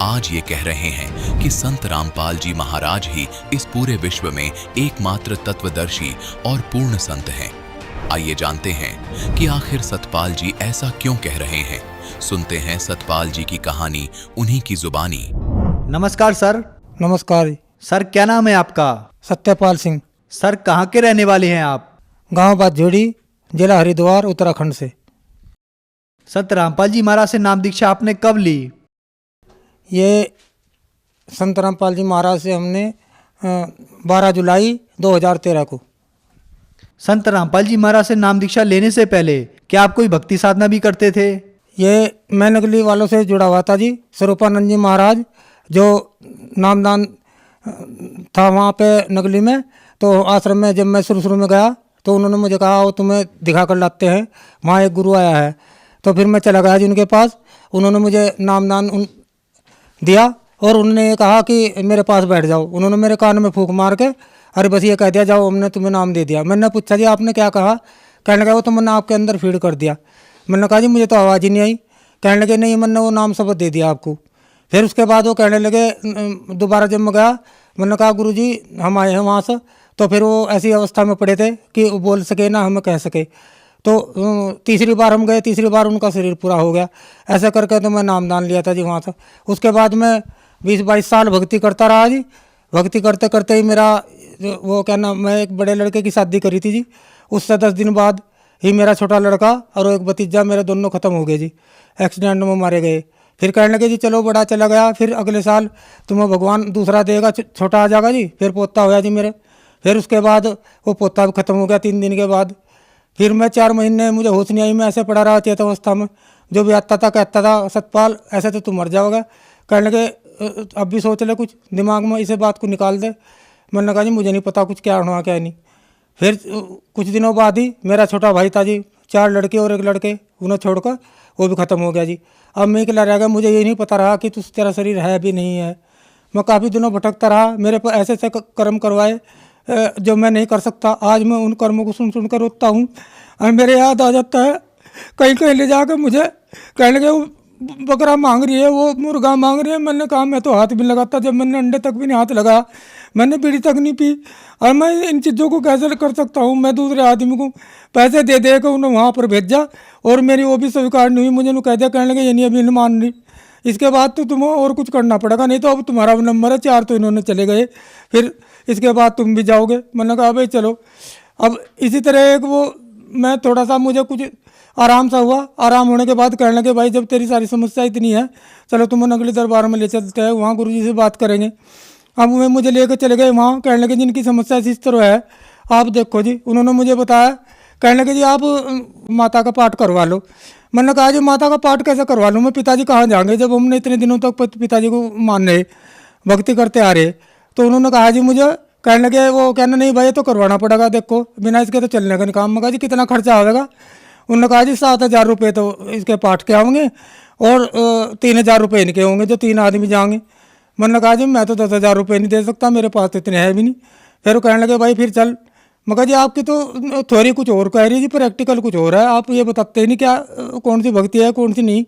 आज ये कह रहे हैं कि संत रामपाल जी महाराज ही इस पूरे विश्व में एकमात्र तत्वदर्शी और पूर्ण संत हैं। आइए जानते हैं कि आखिर सतपाल जी ऐसा क्यों कह रहे हैं। सुनते हैं सतपाल जी की कहानी उन्हीं की जुबानी। नमस्कार सर। नमस्कार। सर क्या नाम है आपका? सत्यपाल सिंह। सर कहाँ के रहने वाले हैं आप? गांव बादझोड़ी, जिला हरिद्वार, उत्तराखंड से। संत रामपाल जी महाराज से नाम दीक्षा आपने कब ली? ये संत रामपाल जी महाराज से हमने 12 जुलाई 2013 को। संत रामपाल जी महाराज से नाम दीक्षा लेने से पहले क्या आप कोई भक्ति साधना भी करते थे? ये मैं नगली वालों से जुड़ा हुआ था जी। स्वरूपानंद जी महाराज जो नामदान था वहाँ पे नगली में, तो आश्रम में जब मैं शुरू में गया तो उन्होंने मुझे कहा वो तुम्हें दिखा कर लाते हैं, वहाँ एक गुरु आया है। तो फिर मैं चला गया जी उनके पास। उन्होंने मुझे नामदान दिया और उन्होंने कहा कि मेरे पास बैठ जाओ। उन्होंने मेरे कान में फूंक मार के अरे बस ये कह दिया जाओ हमने तुम्हें नाम दे दिया। मैंने पूछा जी आपने क्या कहा? कहने लगा वो तो मैंने आपके अंदर फीड कर दिया। मैंने कहा जी मुझे तो आवाज़ ही नहीं आई। कहने लगे नहीं मैंने वो नाम शब्द दे दिया आपको। फिर उसके बाद वो कहने लगे दोबारा जब मैं गया, मैंने कहा गुरुजी हम आए हैं वहाँ से। तो फिर वो ऐसी अवस्था में पड़े थे कि वो बोल सके ना हमें कह सके। तो तीसरी बार हम गए, तीसरी बार उनका शरीर पूरा हो गया। ऐसा करके तो मैं नामदान लिया था जी वहाँ से। उसके बाद मैं 20-22 साल भक्ति करता रहा जी। भक्ति करते करते ही मेरा वो क्या नाम, मैं एक बड़े लड़के की शादी करी थी जी। उससे 10 दिन बाद ही मेरा छोटा लड़का और एक भतीजा मेरे दोनों ख़त्म हो गए जी, एक्सीडेंट में मारे गए। फिर कहने लगे जी चलो बड़ा चला गया, फिर अगले साल तुम्हें भगवान दूसरा देगा, छोटा आ जाएगा जी। फिर पोता होया जी मेरे। फिर उसके बाद वो पोता भी ख़त्म हो गया 3 दिन के बाद। फिर मैं 4 महीने मुझे होश नहीं आई, मैं ऐसे पड़ा रहा चेत अवस्था में। जो भी आता था कहता था सतपाल ऐसे तो तू मर जाओगा। कहने लगे अब भी सोच ले कुछ दिमाग में, इसे बात को निकाल दे। मैंने कहा जी मुझे नहीं पता कुछ क्या होना क्या नहीं। फिर कुछ दिनों बाद ही मेरा छोटा भाई था जी, 4 लड़के और 1 लड़के, उन्हें छोड़कर वो भी ख़त्म हो गया जी। अब मैं अकेला रह गया, मुझे ये नहीं पता रहा कि तेरा शरीर है भी नहीं है। मैं काफ़ी दिनों भटकता रहा, मेरे पर ऐसे ऐसे कर्म करवाए जो मैं नहीं कर सकता। आज मैं उन कर्मों को सुन कर रोता हूँ और मेरे याद आ जाता है। कहीं कहीं ले जाकर मुझे कहने लगे वो बकरा मांग रही है, वो मुर्गा मांग रही है। मैंने कहा मैं तो हाथ भी लगाता, जब मैंने अंडे तक भी नहीं हाथ लगाया, मैंने बीड़ी तक नहीं पी। और मैं इन चीज़ों को कैसे कर सकता हूँ? मैं दूसरे आदमी को पैसे दे दे कर उन्हें वहाँ पर भेजा और मेरी वो भी स्वीकार नहीं हुई। मुझे उन्होंने कह दिया, कहने लगे ये नहीं अभी नहीं मान रही, इसके बाद तो तुम्हें और कुछ करना पड़ेगा, नहीं तो अब तुम्हारा भी नंबर है। 4 तो इन्होंने चले गए, फिर इसके बाद तुम भी जाओगे। मैंने कहा भाई चलो। अब इसी तरह एक वो मैं थोड़ा सा मुझे कुछ आराम सा हुआ। आराम होने के बाद कहने लगे भाई जब तेरी सारी समस्या इतनी है चलो तुम्हें नगली दरबार में ले चलते हैं, वहाँ गुरुजी से बात करेंगे। अब वे मुझे लेकर चले गए वहाँ। कहने लगे जिनकी समस्या इस तरह है आप देखो जी। उन्होंने मुझे बताया, कहने लगे जी आप माता का पाठ करवा लो। मैंने कहा जी माता का पाठ कैसे करवा लूँ मैं, पिताजी कहाँ जाएंगे जब हमने इतने दिनों तक पिताजी को मान रहे, भक्ति करते आ रहे। तो उन्होंने कहा जी मुझे, कहने लगे वो कहना नहीं भाई तो करवाना पड़ेगा, देखो बिना इसके तो चलने का नहीं काम। मैं कहा जी कितना खर्चा आएगा? उन्होंने कहा जी 7,000 रुपये तो इसके पाठ के आएंगे और 3,000 रुपये इनके होंगे जो 3 आदमी जाएंगे। मैंने कहा जी मैं तो 10,000 रुपये नहीं दे सकता, मेरे पास तो इतने है भी नहीं। फिर वो कहने लगे भाई फिर चल। मैं कहा जी आपकी तो थ्योरी कुछ और कह रही है जी, प्रैक्टिकल कुछ और है, आप ये बताते ही नहीं क्या कौन सी भक्ति है कौन सी नहीं।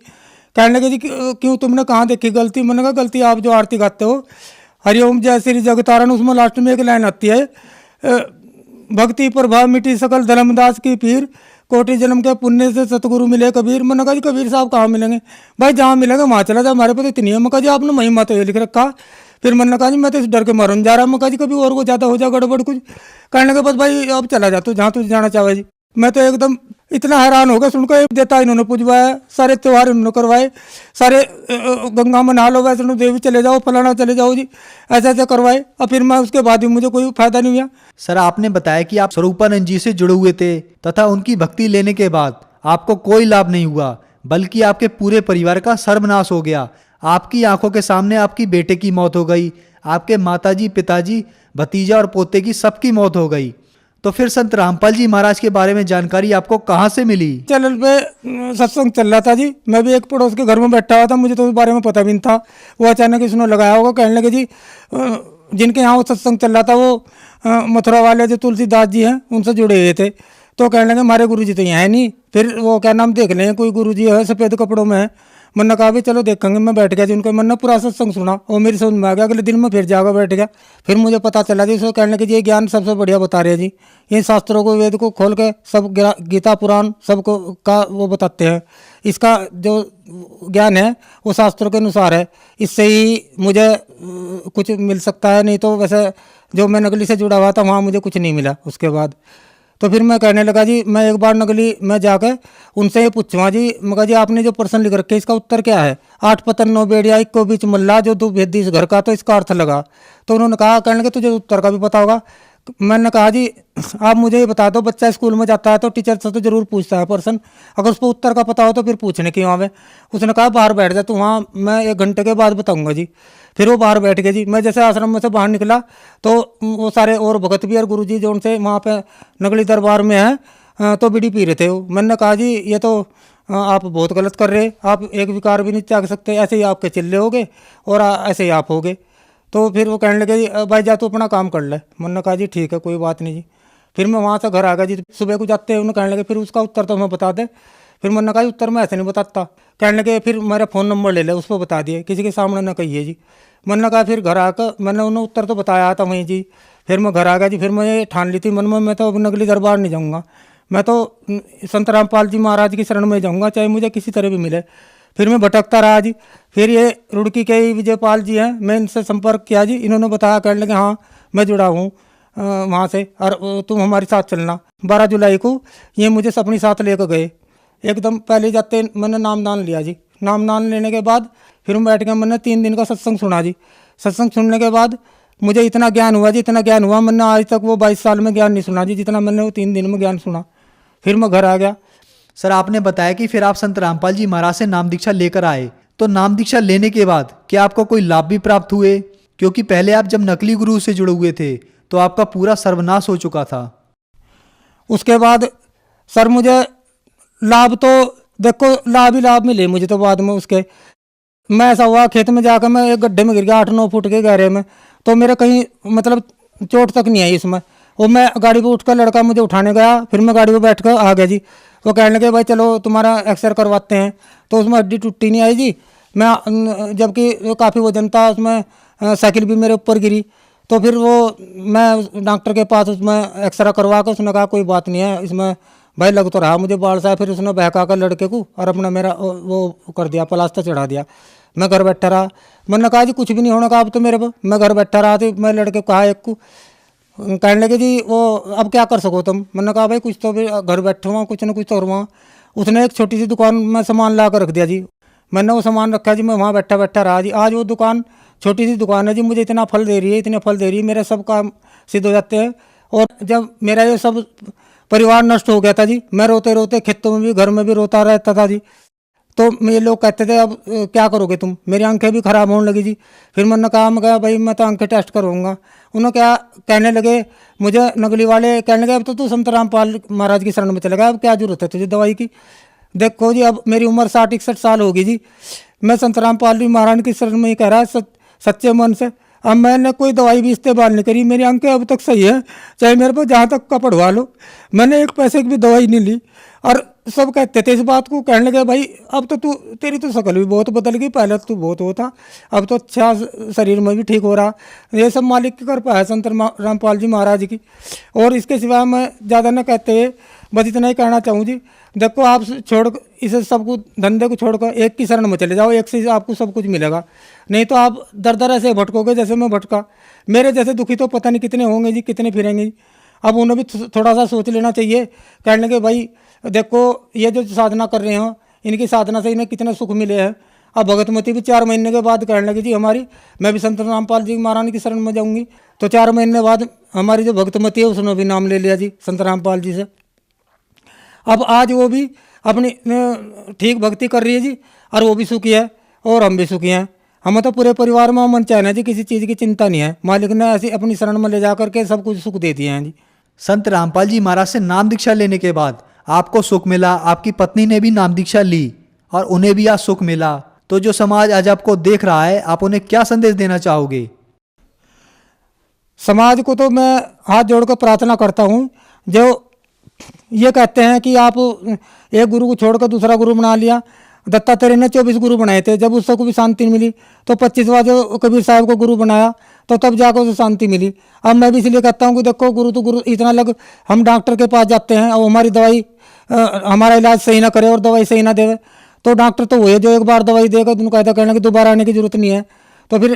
कहने लगे जी क्यों तुमने कहाँ देखी गलती? मैंने कहा गलती आप जो आरती गाते हो हरिओम जय श्री जगतारण, उसमें लास्ट में एक लाइन आती है भक्ति प्रभाव मिटी सकल धर्मदास की पीर, कोटि जन्म के पुण्य से सतगुरु मिले कबीर। मैंने कहा जी कबीर साहब कहाँ मिलेंगे? भाई जहाँ मिलेंगे वहाँ चला जाए, हमारे पास इतनी है। मैं कहा जी आपने महिमा तो ये लिख रखा। फिर मैंने कहा जी मैं तो इस डर के मारून जा रहा हूँ। मैं कहा जी कभी और को ज़्यादा हो जाए गड़बड़ कुछ। कहने के बस भाई अब चला जा तू जहाँ तू जाना चाहे जी। मैं तो एकदम इतना हैरान हो गया सुनकर। देता इन्होंने पुजवाया, सारे त्यौहार इन्होंने करवाए, सारे गंगा में नहा लो, वैष्णो देवी चले जाओ, फलाना चले जाओ जी, ऐसे ऐसे करवाए। और फिर मैं उसके बाद भी मुझे कोई फायदा नहीं हुआ। सर आपने बताया कि आप स्वरूपानंद जी से जुड़े हुए थे तथा उनकी भक्ति लेने के बाद आपको कोई लाभ नहीं हुआ, बल्कि आपके पूरे परिवार का सर्वनाश हो गया। आपकी आंखों के सामने आपकी बेटे की मौत हो गई, आपके माताजी, पिताजी, भतीजा और पोते की सबकी मौत हो गई। तो फिर संत रामपाल जी महाराज के बारे में जानकारी आपको कहाँ से मिली? चैनल पे सत्संग चल रहा था जी, मैं भी एक पड़ोस के घर में बैठा हुआ था, मुझे तो उस बारे में पता भी नहीं था। वो अचानक इसने लगाया होगा। कहने लगे जी जिनके यहाँ वो सत्संग चल रहा था वो मथुरा वाले जो तुलसीदास जी हैं उनसे जुड़े हुए थे। तो कहने लगे हमारे गुरुजी तो यहाँ है नहीं, फिर वो क्या नाम देख लें कोई गुरुजी है सफ़ेद कपड़ों में है। मैंने कहा भी चलो देखेंगे। मैं बैठ गया जी उनका, मैंने पूरा सत्संग सुना और मेरी समझ में आ गया। अगले दिन मैं फिर जाकर बैठ गया, फिर मुझे पता चला जी उसको कहने लगे जी ये ज्ञान सबसे बढ़िया बता रहे हैं जी, इन शास्त्रों को वेद को खोल के सब गीता पुराण सबको का वो बताते हैं। इसका जो ज्ञान है वो शास्त्रों के अनुसार है, इससे ही मुझे कुछ मिल सकता है, नहीं तो वैसे जो मैं नगली से जुड़ा हुआ था वहाँ मुझे कुछ नहीं मिला उसके बाद। तो फिर मैं कहने लगा जी मैं एक बार नगली में जाकर उनसे ये पूछूँगा जी, मगर जी आपने जो प्रश्न लिख रखे इसका उत्तर क्या है? 8 पतन 9 बेड़िया एक को बीच मल्ला जो 2 भेदी इस घर का, तो इसका अर्थ लगा। तो उन्होंने कहा, कहने लगे तुझे उत्तर का भी पता होगा? मैंने कहा जी आप मुझे ये बता दो, बच्चा स्कूल में जाता है तो टीचर से तो जरूर पूछता है पर्सन, अगर उसको उत्तर का पता हो तो फिर पूछने क्यों आवे। उसने कहा बाहर बैठ जा तू, वहाँ मैं 1 घंटे के बाद बताऊंगा जी। फिर वो बाहर बैठ गए जी। मैं जैसे आश्रम में से बाहर निकला तो वो सारे और भगत भी और गुरु जी जो उनसे वहाँ पे नगली दरबार में है तो बीड़ी पी रहे थे वो। मैंने कहा जी ये तो आप बहुत गलत कर रहे, आप एक विकार भी नहीं त्याग सकते, ऐसे ही आपके चिल्ले होगे और ऐसे ही आप होगे। तो फिर वो कहने लगे जी भाई जा तू अपना काम कर ले। मैंने कहा जी ठीक है कोई बात नहीं जी। फिर मैं वहाँ से घर आ गया जी। सुबह को जाते हैं उन्हें कहने लगे फिर उसका उत्तर तो हमें बता दे। फिर मैंने कहा उत्तर मैं ऐसे नहीं बताता। कहने लगे फिर मेरा फ़ोन नंबर ले ले, उस पर बता दिए, किसी के सामने ना कहिए जी। मैंने कहा फिर घर आकर मैंने उन्हें उत्तर तो बताया था वहीं जी। फिर मैं घर आ गया जी। फिर मैं ये ठान ली थी मन में मैं तो अब नगली दरबार नहीं जाऊँगा, मैं तो संत रामपाल जी महाराज की शरण में जाऊँगा चाहे मुझे किसी तरह भी मिले। फिर मैं भटकता रहा जी। फिर ये रुड़की के ही विजयपाल जी हैं, मैं इनसे संपर्क किया जी। इन्होंने बताया, कहने लगे हाँ मैं जुड़ा हूँ वहाँ से और तुम हमारे साथ चलना। 12 जुलाई को ये मुझे अपनी साथ लेकर गए। एकदम पहले जाते मैंने नामदान लिया जी। नामदान लेने के बाद फिर मैं बैठ के मैंने 3 दिन का सत्संग सुना जी। सत्संग सुनने के बाद मुझे इतना ज्ञान हुआ जी, इतना ज्ञान हुआ मैंने आज तक वो 22 साल में ज्ञान नहीं सुना जी जितना मैंने वो 3 दिन में ज्ञान सुना। फिर मैं घर आ गया। सर आपने बताया कि फिर आप संत रामपाल जी महाराज से नाम दीक्षा लेकर आए, तो नाम दीक्षा लेने के बाद क्या आपको कोई लाभ भी प्राप्त हुए? क्योंकि पहले आप जब नकली गुरु से जुड़े हुए थे तो आपका पूरा सर्वनाश हो चुका था। उसके बाद सर मुझे लाभ तो देखो लाभ ही लाभ मिले मुझे तो बाद में उसके। मैं ऐसा हुआ खेत में जाकर मैं एक गड्ढे में गिर गया 8-9 फुट के गहरे में, तो मेरे कहीं मतलब चोट तक नहीं आई इसमें। वो मैं गाड़ी पे उठकर लड़का मुझे उठाने गया, फिर मैं गाड़ी पे बैठ कर आ गया जी। वो कहने लगे भाई चलो तुम्हारा एक्सरे करवाते हैं, तो उसमें हड्डी टूटी नहीं आई जी। मैं जबकि काफ़ी वजन था उसमें, साइकिल भी मेरे ऊपर गिरी। तो फिर वो मैं डॉक्टर के पास उसमें एक्सरा करवा कर उसने कहा कोई बात नहीं है इसमें भाई लग तो रहा मुझे बाल सा। फिर उसने बहका कर लड़के को और अपना मेरा वो कर दिया, प्लास्टर चढ़ा दिया। मैं घर बैठा रहा। मैंने कहा जी कुछ भी नहीं होने का अब तो मेरे को। मैं घर बैठा रहा तो मैं लड़के को कहा एक को, कहने लगे जी वो अब क्या कर सको तुम। मैंने कहा भाई कुछ तो भी घर बैठा हुआ कुछ ना कुछ तो हुआ। उसने एक छोटी सी दुकान में सामान ला कर रख दिया जी। मैंने वो सामान रखा जी, मैं वहाँ बैठा बैठा रहा जी। आज वो दुकान छोटी सी दुकान है जी, मुझे इतना फल दे रही है, इतने फल दे रही है, मेरे सब काम सिद्ध हो जाते हैं। और जब मेरा ये सब परिवार नष्ट हो गया था जी, मैं रोते रोते खेतों में भी घर में भी रोता रहता था जी। तो ये लोग कहते थे अब क्या करोगे तुम, मेरी आंखें भी खराब होने लगी जी। फिर मैंने कहा भाई मैं तो आंखें टेस्ट करवाऊंगा। उन्होंने क्या कहने लगे मुझे नगली वाले, कहने लगे अब तो तू संत रामपाल महाराज की शरण में चलेगा, अब क्या जरूरत है तुझे दवाई की। देखो जी अब मेरी उम्र 60-61 साल होगी जी, मैं संत रामपाल जी महाराज की शरण में ही कह रहा है सच्चे मन से। अब मैंने कोई दवाई भी इस्तेमाल नहीं करी, मेरी आंखें अब तक सही है, चाहे मेरे को जहाँ तक का पढ़वा लो। मैंने एक पैसे की भी दवाई नहीं ली। और सब कहते थे इस बात को, कहने लगे भाई अब तो तू तेरी तो शक्ल भी बहुत बदल गई, पहले तो बहुत वो था, अब तो अच्छा शरीर में भी ठीक हो रहा। ये सब मालिक की कृपा है संत रामपाल जी महाराज की। और इसके सिवा मैं ज़्यादा न कहते बस इतना ही कहना चाहूँ जी। देखो आप छोड़ इसे सब कुछ धंधे को छोड़कर एक की शरण में चले जाओ, एक से आपको सब कुछ मिलेगा। नहीं तो आप दर दर ऐसे भटकोगे जैसे मैं भटका। मेरे जैसे दुखी तो पता नहीं कितने होंगे जी, कितने फिरेंगे जी। अब उन्हें भी थोड़ा सा सोच लेना चाहिए। कहने लगे भाई देखो ये जो साधना कर रहे हो इनकी साधना से इन्हें कितने सुख मिले हैं। अब भगतमती भी 4 महीने के बाद कहने लगी जी हमारी, मैं भी संत रामपाल जी महाराज की शरण में जाऊँगी। तो 4 महीने बाद हमारी जो भगतमती है उसने भी नाम ले लिया जी संत रामपाल जी से। अब आज वो भी अपनी ठीक भक्ति कर रही है जी, और वो भी सुखी है और हम भी सुखी हैं। हमें तो पूरे परिवार में मन चैन है जी, किसी चीज़ की चिंता नहीं है। मालिक ने ऐसी अपनी शरण में ले जा करके सब कुछ सुख दे दिए हैं जी। संत रामपाल जी महाराज से नाम दीक्षा लेने के बाद आपको सुख मिला, आपकी पत्नी ने भी नाम दीक्षा ली और उन्हें भी आज सुख मिला। तो जो समाज आज आपको देख रहा है आप उन्हें क्या संदेश देना चाहोगे? समाज को तो मैं हाथ जोड़कर प्रार्थना करता हूँ जो ये कहते हैं कि आप एक गुरु को छोड़कर दूसरा गुरु बना लिया। दत्तात्रेय ने 24 गुरु बनाए थे, जब उसको भी शांति मिली तो 25वां जो कबीर साहब को गुरु बनाया तो तब जाकर उसे शांति मिली। अब मैं भी इसलिए कहता हूँ कि देखो गुरु तो गुरु इतना लग, हम डॉक्टर के पास जाते हैं और हमारी दवाई हमारा इलाज सही ना करे और दवाई सही ना देवे, तो डॉक्टर तो वही जो एक बार दवाई देगा उनको कहता कहने की दोबारा आने की जरूरत नहीं है। तो फिर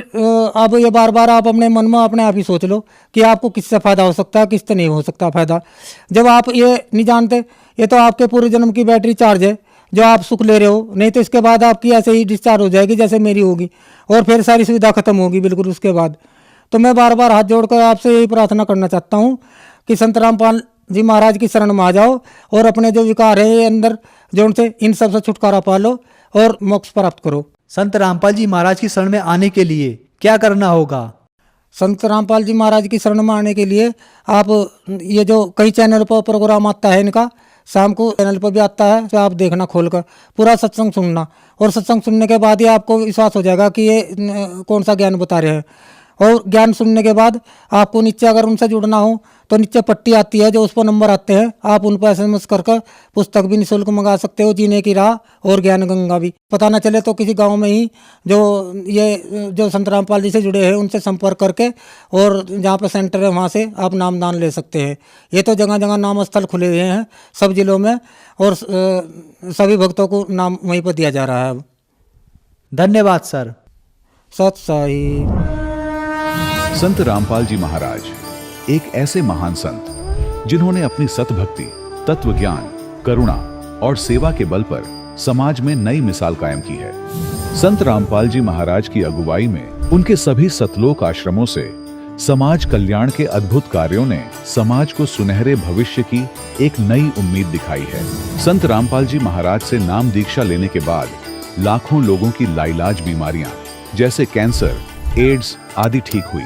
अब ये बार बार आप अपने मन में अपने आप ही सोच लो कि आपको किससे फ़ायदा हो सकता है, किससे नहीं हो सकता फ़ायदा। जब आप ये नहीं जानते, ये तो आपके पूरे जन्म की बैटरी चार्ज है जो आप सुख ले रहे हो, नहीं तो इसके बाद आपकी ऐसे ही डिस्चार्ज हो जाएगी जैसे मेरी होगी और फिर सारी सुविधा खत्म होगी बिल्कुल उसके बाद। तो मैं बार बार हाथ जोड़कर आपसे यही प्रार्थना करना चाहता हूँ कि संत रामपाल जी महाराज की शरण में आ जाओ और अपने जो विकार है ये अंदर जो उनसे इन सब से छुटकारा पा लो और मोक्ष प्राप्त करो। संत रामपाल जी महाराज की शरण में आने के लिए क्या करना होगा? संत रामपाल जी महाराज की शरण में आने के लिए आप ये जो कई चैनल पर प्रोग्राम आता है इनका, शाम को चैनल पर भी आता है, तो आप देखना खोलकर पूरा सत्संग सुनना, और सत्संग सुनने के बाद ही आपको विश्वास हो जाएगा कि ये कौन सा ज्ञान बता रहे हैं। और ज्ञान सुनने के बाद आपको नीचे अगर उनसे जुड़ना हो तो नीचे पट्टी आती है जो उस पर नंबर आते हैं, आप उन पर SMS कर पुस्तक भी निःशुल्क मंगा सकते हो, जीने की राह और ज्ञान गंगा भी। पता न चले तो किसी गांव में ही जो संत रामपाल जी से जुड़े हैं उनसे संपर्क करके और जहाँ पर सेंटर है वहाँ से आप नामदान ले सकते हैं। ये तो जगह जगह नाम स्थल खुले हुए हैं सब जिलों में, और सभी भक्तों को नाम वहीं पर दिया जा रहा है। धन्यवाद सर। सत साई। संत रामपाल जी महाराज एक ऐसे महान संत जिन्होंने अपनी सतभक्ति, तत्व ज्ञान, करुणा और सेवा के बल पर समाज में नई मिसाल कायम की है। संत रामपाल जी महाराज की अगुवाई में उनके सभी सतलोक आश्रमों से समाज कल्याण के अद्भुत कार्यों ने समाज को सुनहरे भविष्य की एक नई उम्मीद दिखाई है। संत रामपाल जी महाराज से नाम दीक्षा लेने के बाद लाखों लोगों की लाइलाज बीमारियां जैसे कैंसर, एड्स आदि ठीक हुई।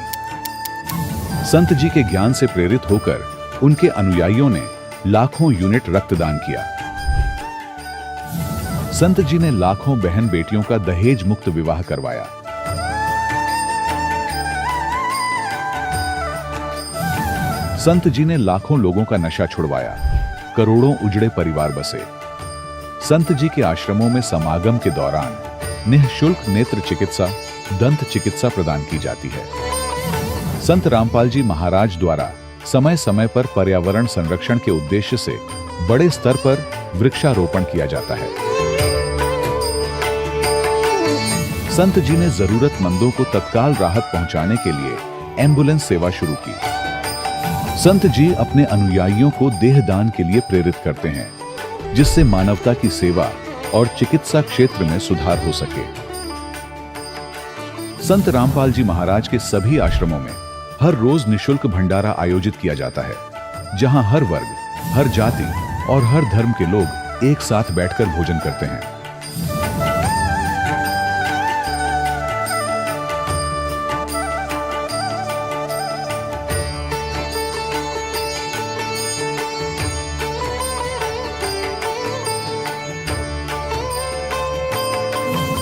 संत जी के ज्ञान से प्रेरित होकर उनके अनुयायियों ने लाखों यूनिट रक्तदान किया। संत जी ने लाखों बहन बेटियों का दहेज मुक्त विवाह करवाया। संत जी ने लाखों लोगों का नशा छुड़वाया, करोड़ों उजड़े परिवार बसे। संत जी के आश्रमों में समागम के दौरान निःशुल्क नेत्र चिकित्सा, दंत चिकित्सा प्रदान की जाती है। संत रामपाल जी महाराज द्वारा समय समय पर पर्यावरण संरक्षण के उद्देश्य से बड़े स्तर पर वृक्षारोपण किया जाता है। संत जी ने जरूरतमंदों को तत्काल राहत पहुंचाने के लिए एम्बुलेंस सेवा शुरू की। संत जी अपने अनुयायियों को देहदान के लिए प्रेरित करते हैं, जिससे मानवता की सेवा और चिकित्सा क्षेत्र में सुधार हो सके। संत रामपाल जी महाराज के सभी आश्रमों में हर रोज निःशुल्क भंडारा आयोजित किया जाता है, जहां हर वर्ग, हर जाति और हर धर्म के लोग एक साथ बैठकर भोजन करते हैं।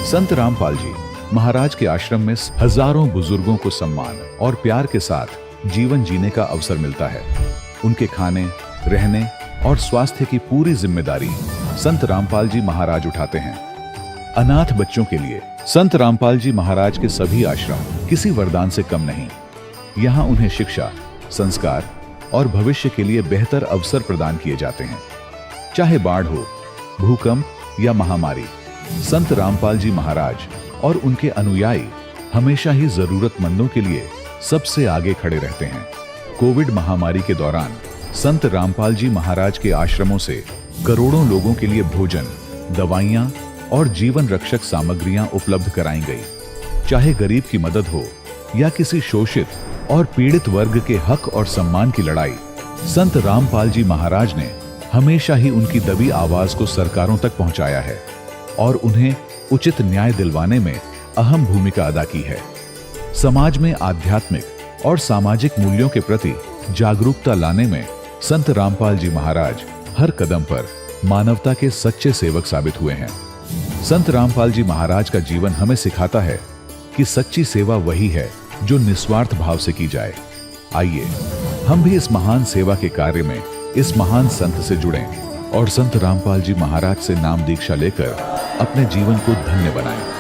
संत रामपाल जी महाराज के आश्रम में हजारों बुजुर्गों को सम्मान और प्यार के साथ जीवन जीने का अवसर मिलता है। उनके खाने, रहने और स्वास्थ्य की पूरी जिम्मेदारी संत रामपाल जी महाराज उठाते हैं। अनाथ बच्चों के लिए संत रामपाल जी महाराज के सभी आश्रम किसी वरदान से कम नहीं। यहाँ उन्हें शिक्षा, संस्कार और भविष्य के लिए बेहतर अवसर प्रदान किए जाते हैं। चाहे बाढ़ हो, भूकंप या महामारी, संत रामपाल जी महाराज और उनके अनुयायी हमेशा ही जरूरतमंदों के लिए सबसे आगे खड़े रहते हैं। कोविड महामारी के दौरान संत रामपाल जी महाराज के आश्रमों से करोड़ों लोगों के लिए भोजन, दवाइयां और जीवन रक्षक सामग्रियां उपलब्ध कराई गई। चाहे गरीब की मदद हो या किसी शोषित और पीड़ित वर्ग के हक और सम्मान की लड़ाई, संत रामपाल जी महाराज ने हमेशा ही उनकी दबी आवाज को सरकारों तक पहुंचाया है और उन्हें उचित न्याय दिलवाने में अहम भूमिका अदा की है। समाज में आध्यात्मिक और सामाजिक मूल्यों के प्रति जागरूकता लाने में संत रामपाल जी महाराज हर कदम पर मानवता के सच्चे सेवक साबित हुए हैं। संत रामपाल जी महाराज का जीवन हमें सिखाता है कि सच्ची सेवा वही है जो निस्वार्थ भाव से की जाए। आइए हम भी इस महान सेवा के कार्य में इस महान संत से जुड़ें और संत रामपाल जी महाराज से नाम दीक्षा लेकर अपने जीवन को धन्य बनाएं।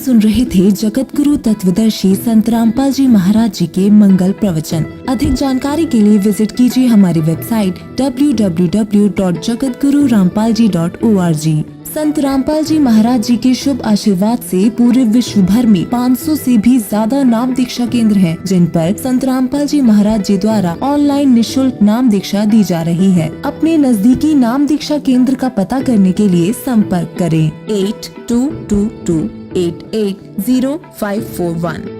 सुन रहे थे जगत गुरु तत्वदर्शी संत रामपाल जी महाराज जी के मंगल प्रवचन। अधिक जानकारी के लिए विजिट कीजिए हमारी वेबसाइट www.jagatgururampalji.org। संत रामपाल जी महाराज जी के शुभ आशीर्वाद से पूरे विश्व भर में 500 से भी ज्यादा नाम दीक्षा केंद्र हैं, जिन पर संत रामपाल जी महाराज जी द्वारा ऑनलाइन निशुल्क नाम दीक्षा दी जा रही है। अपने नजदीकी नाम दीक्षा केंद्र का पता करने के लिए संपर्क करें 8222880541।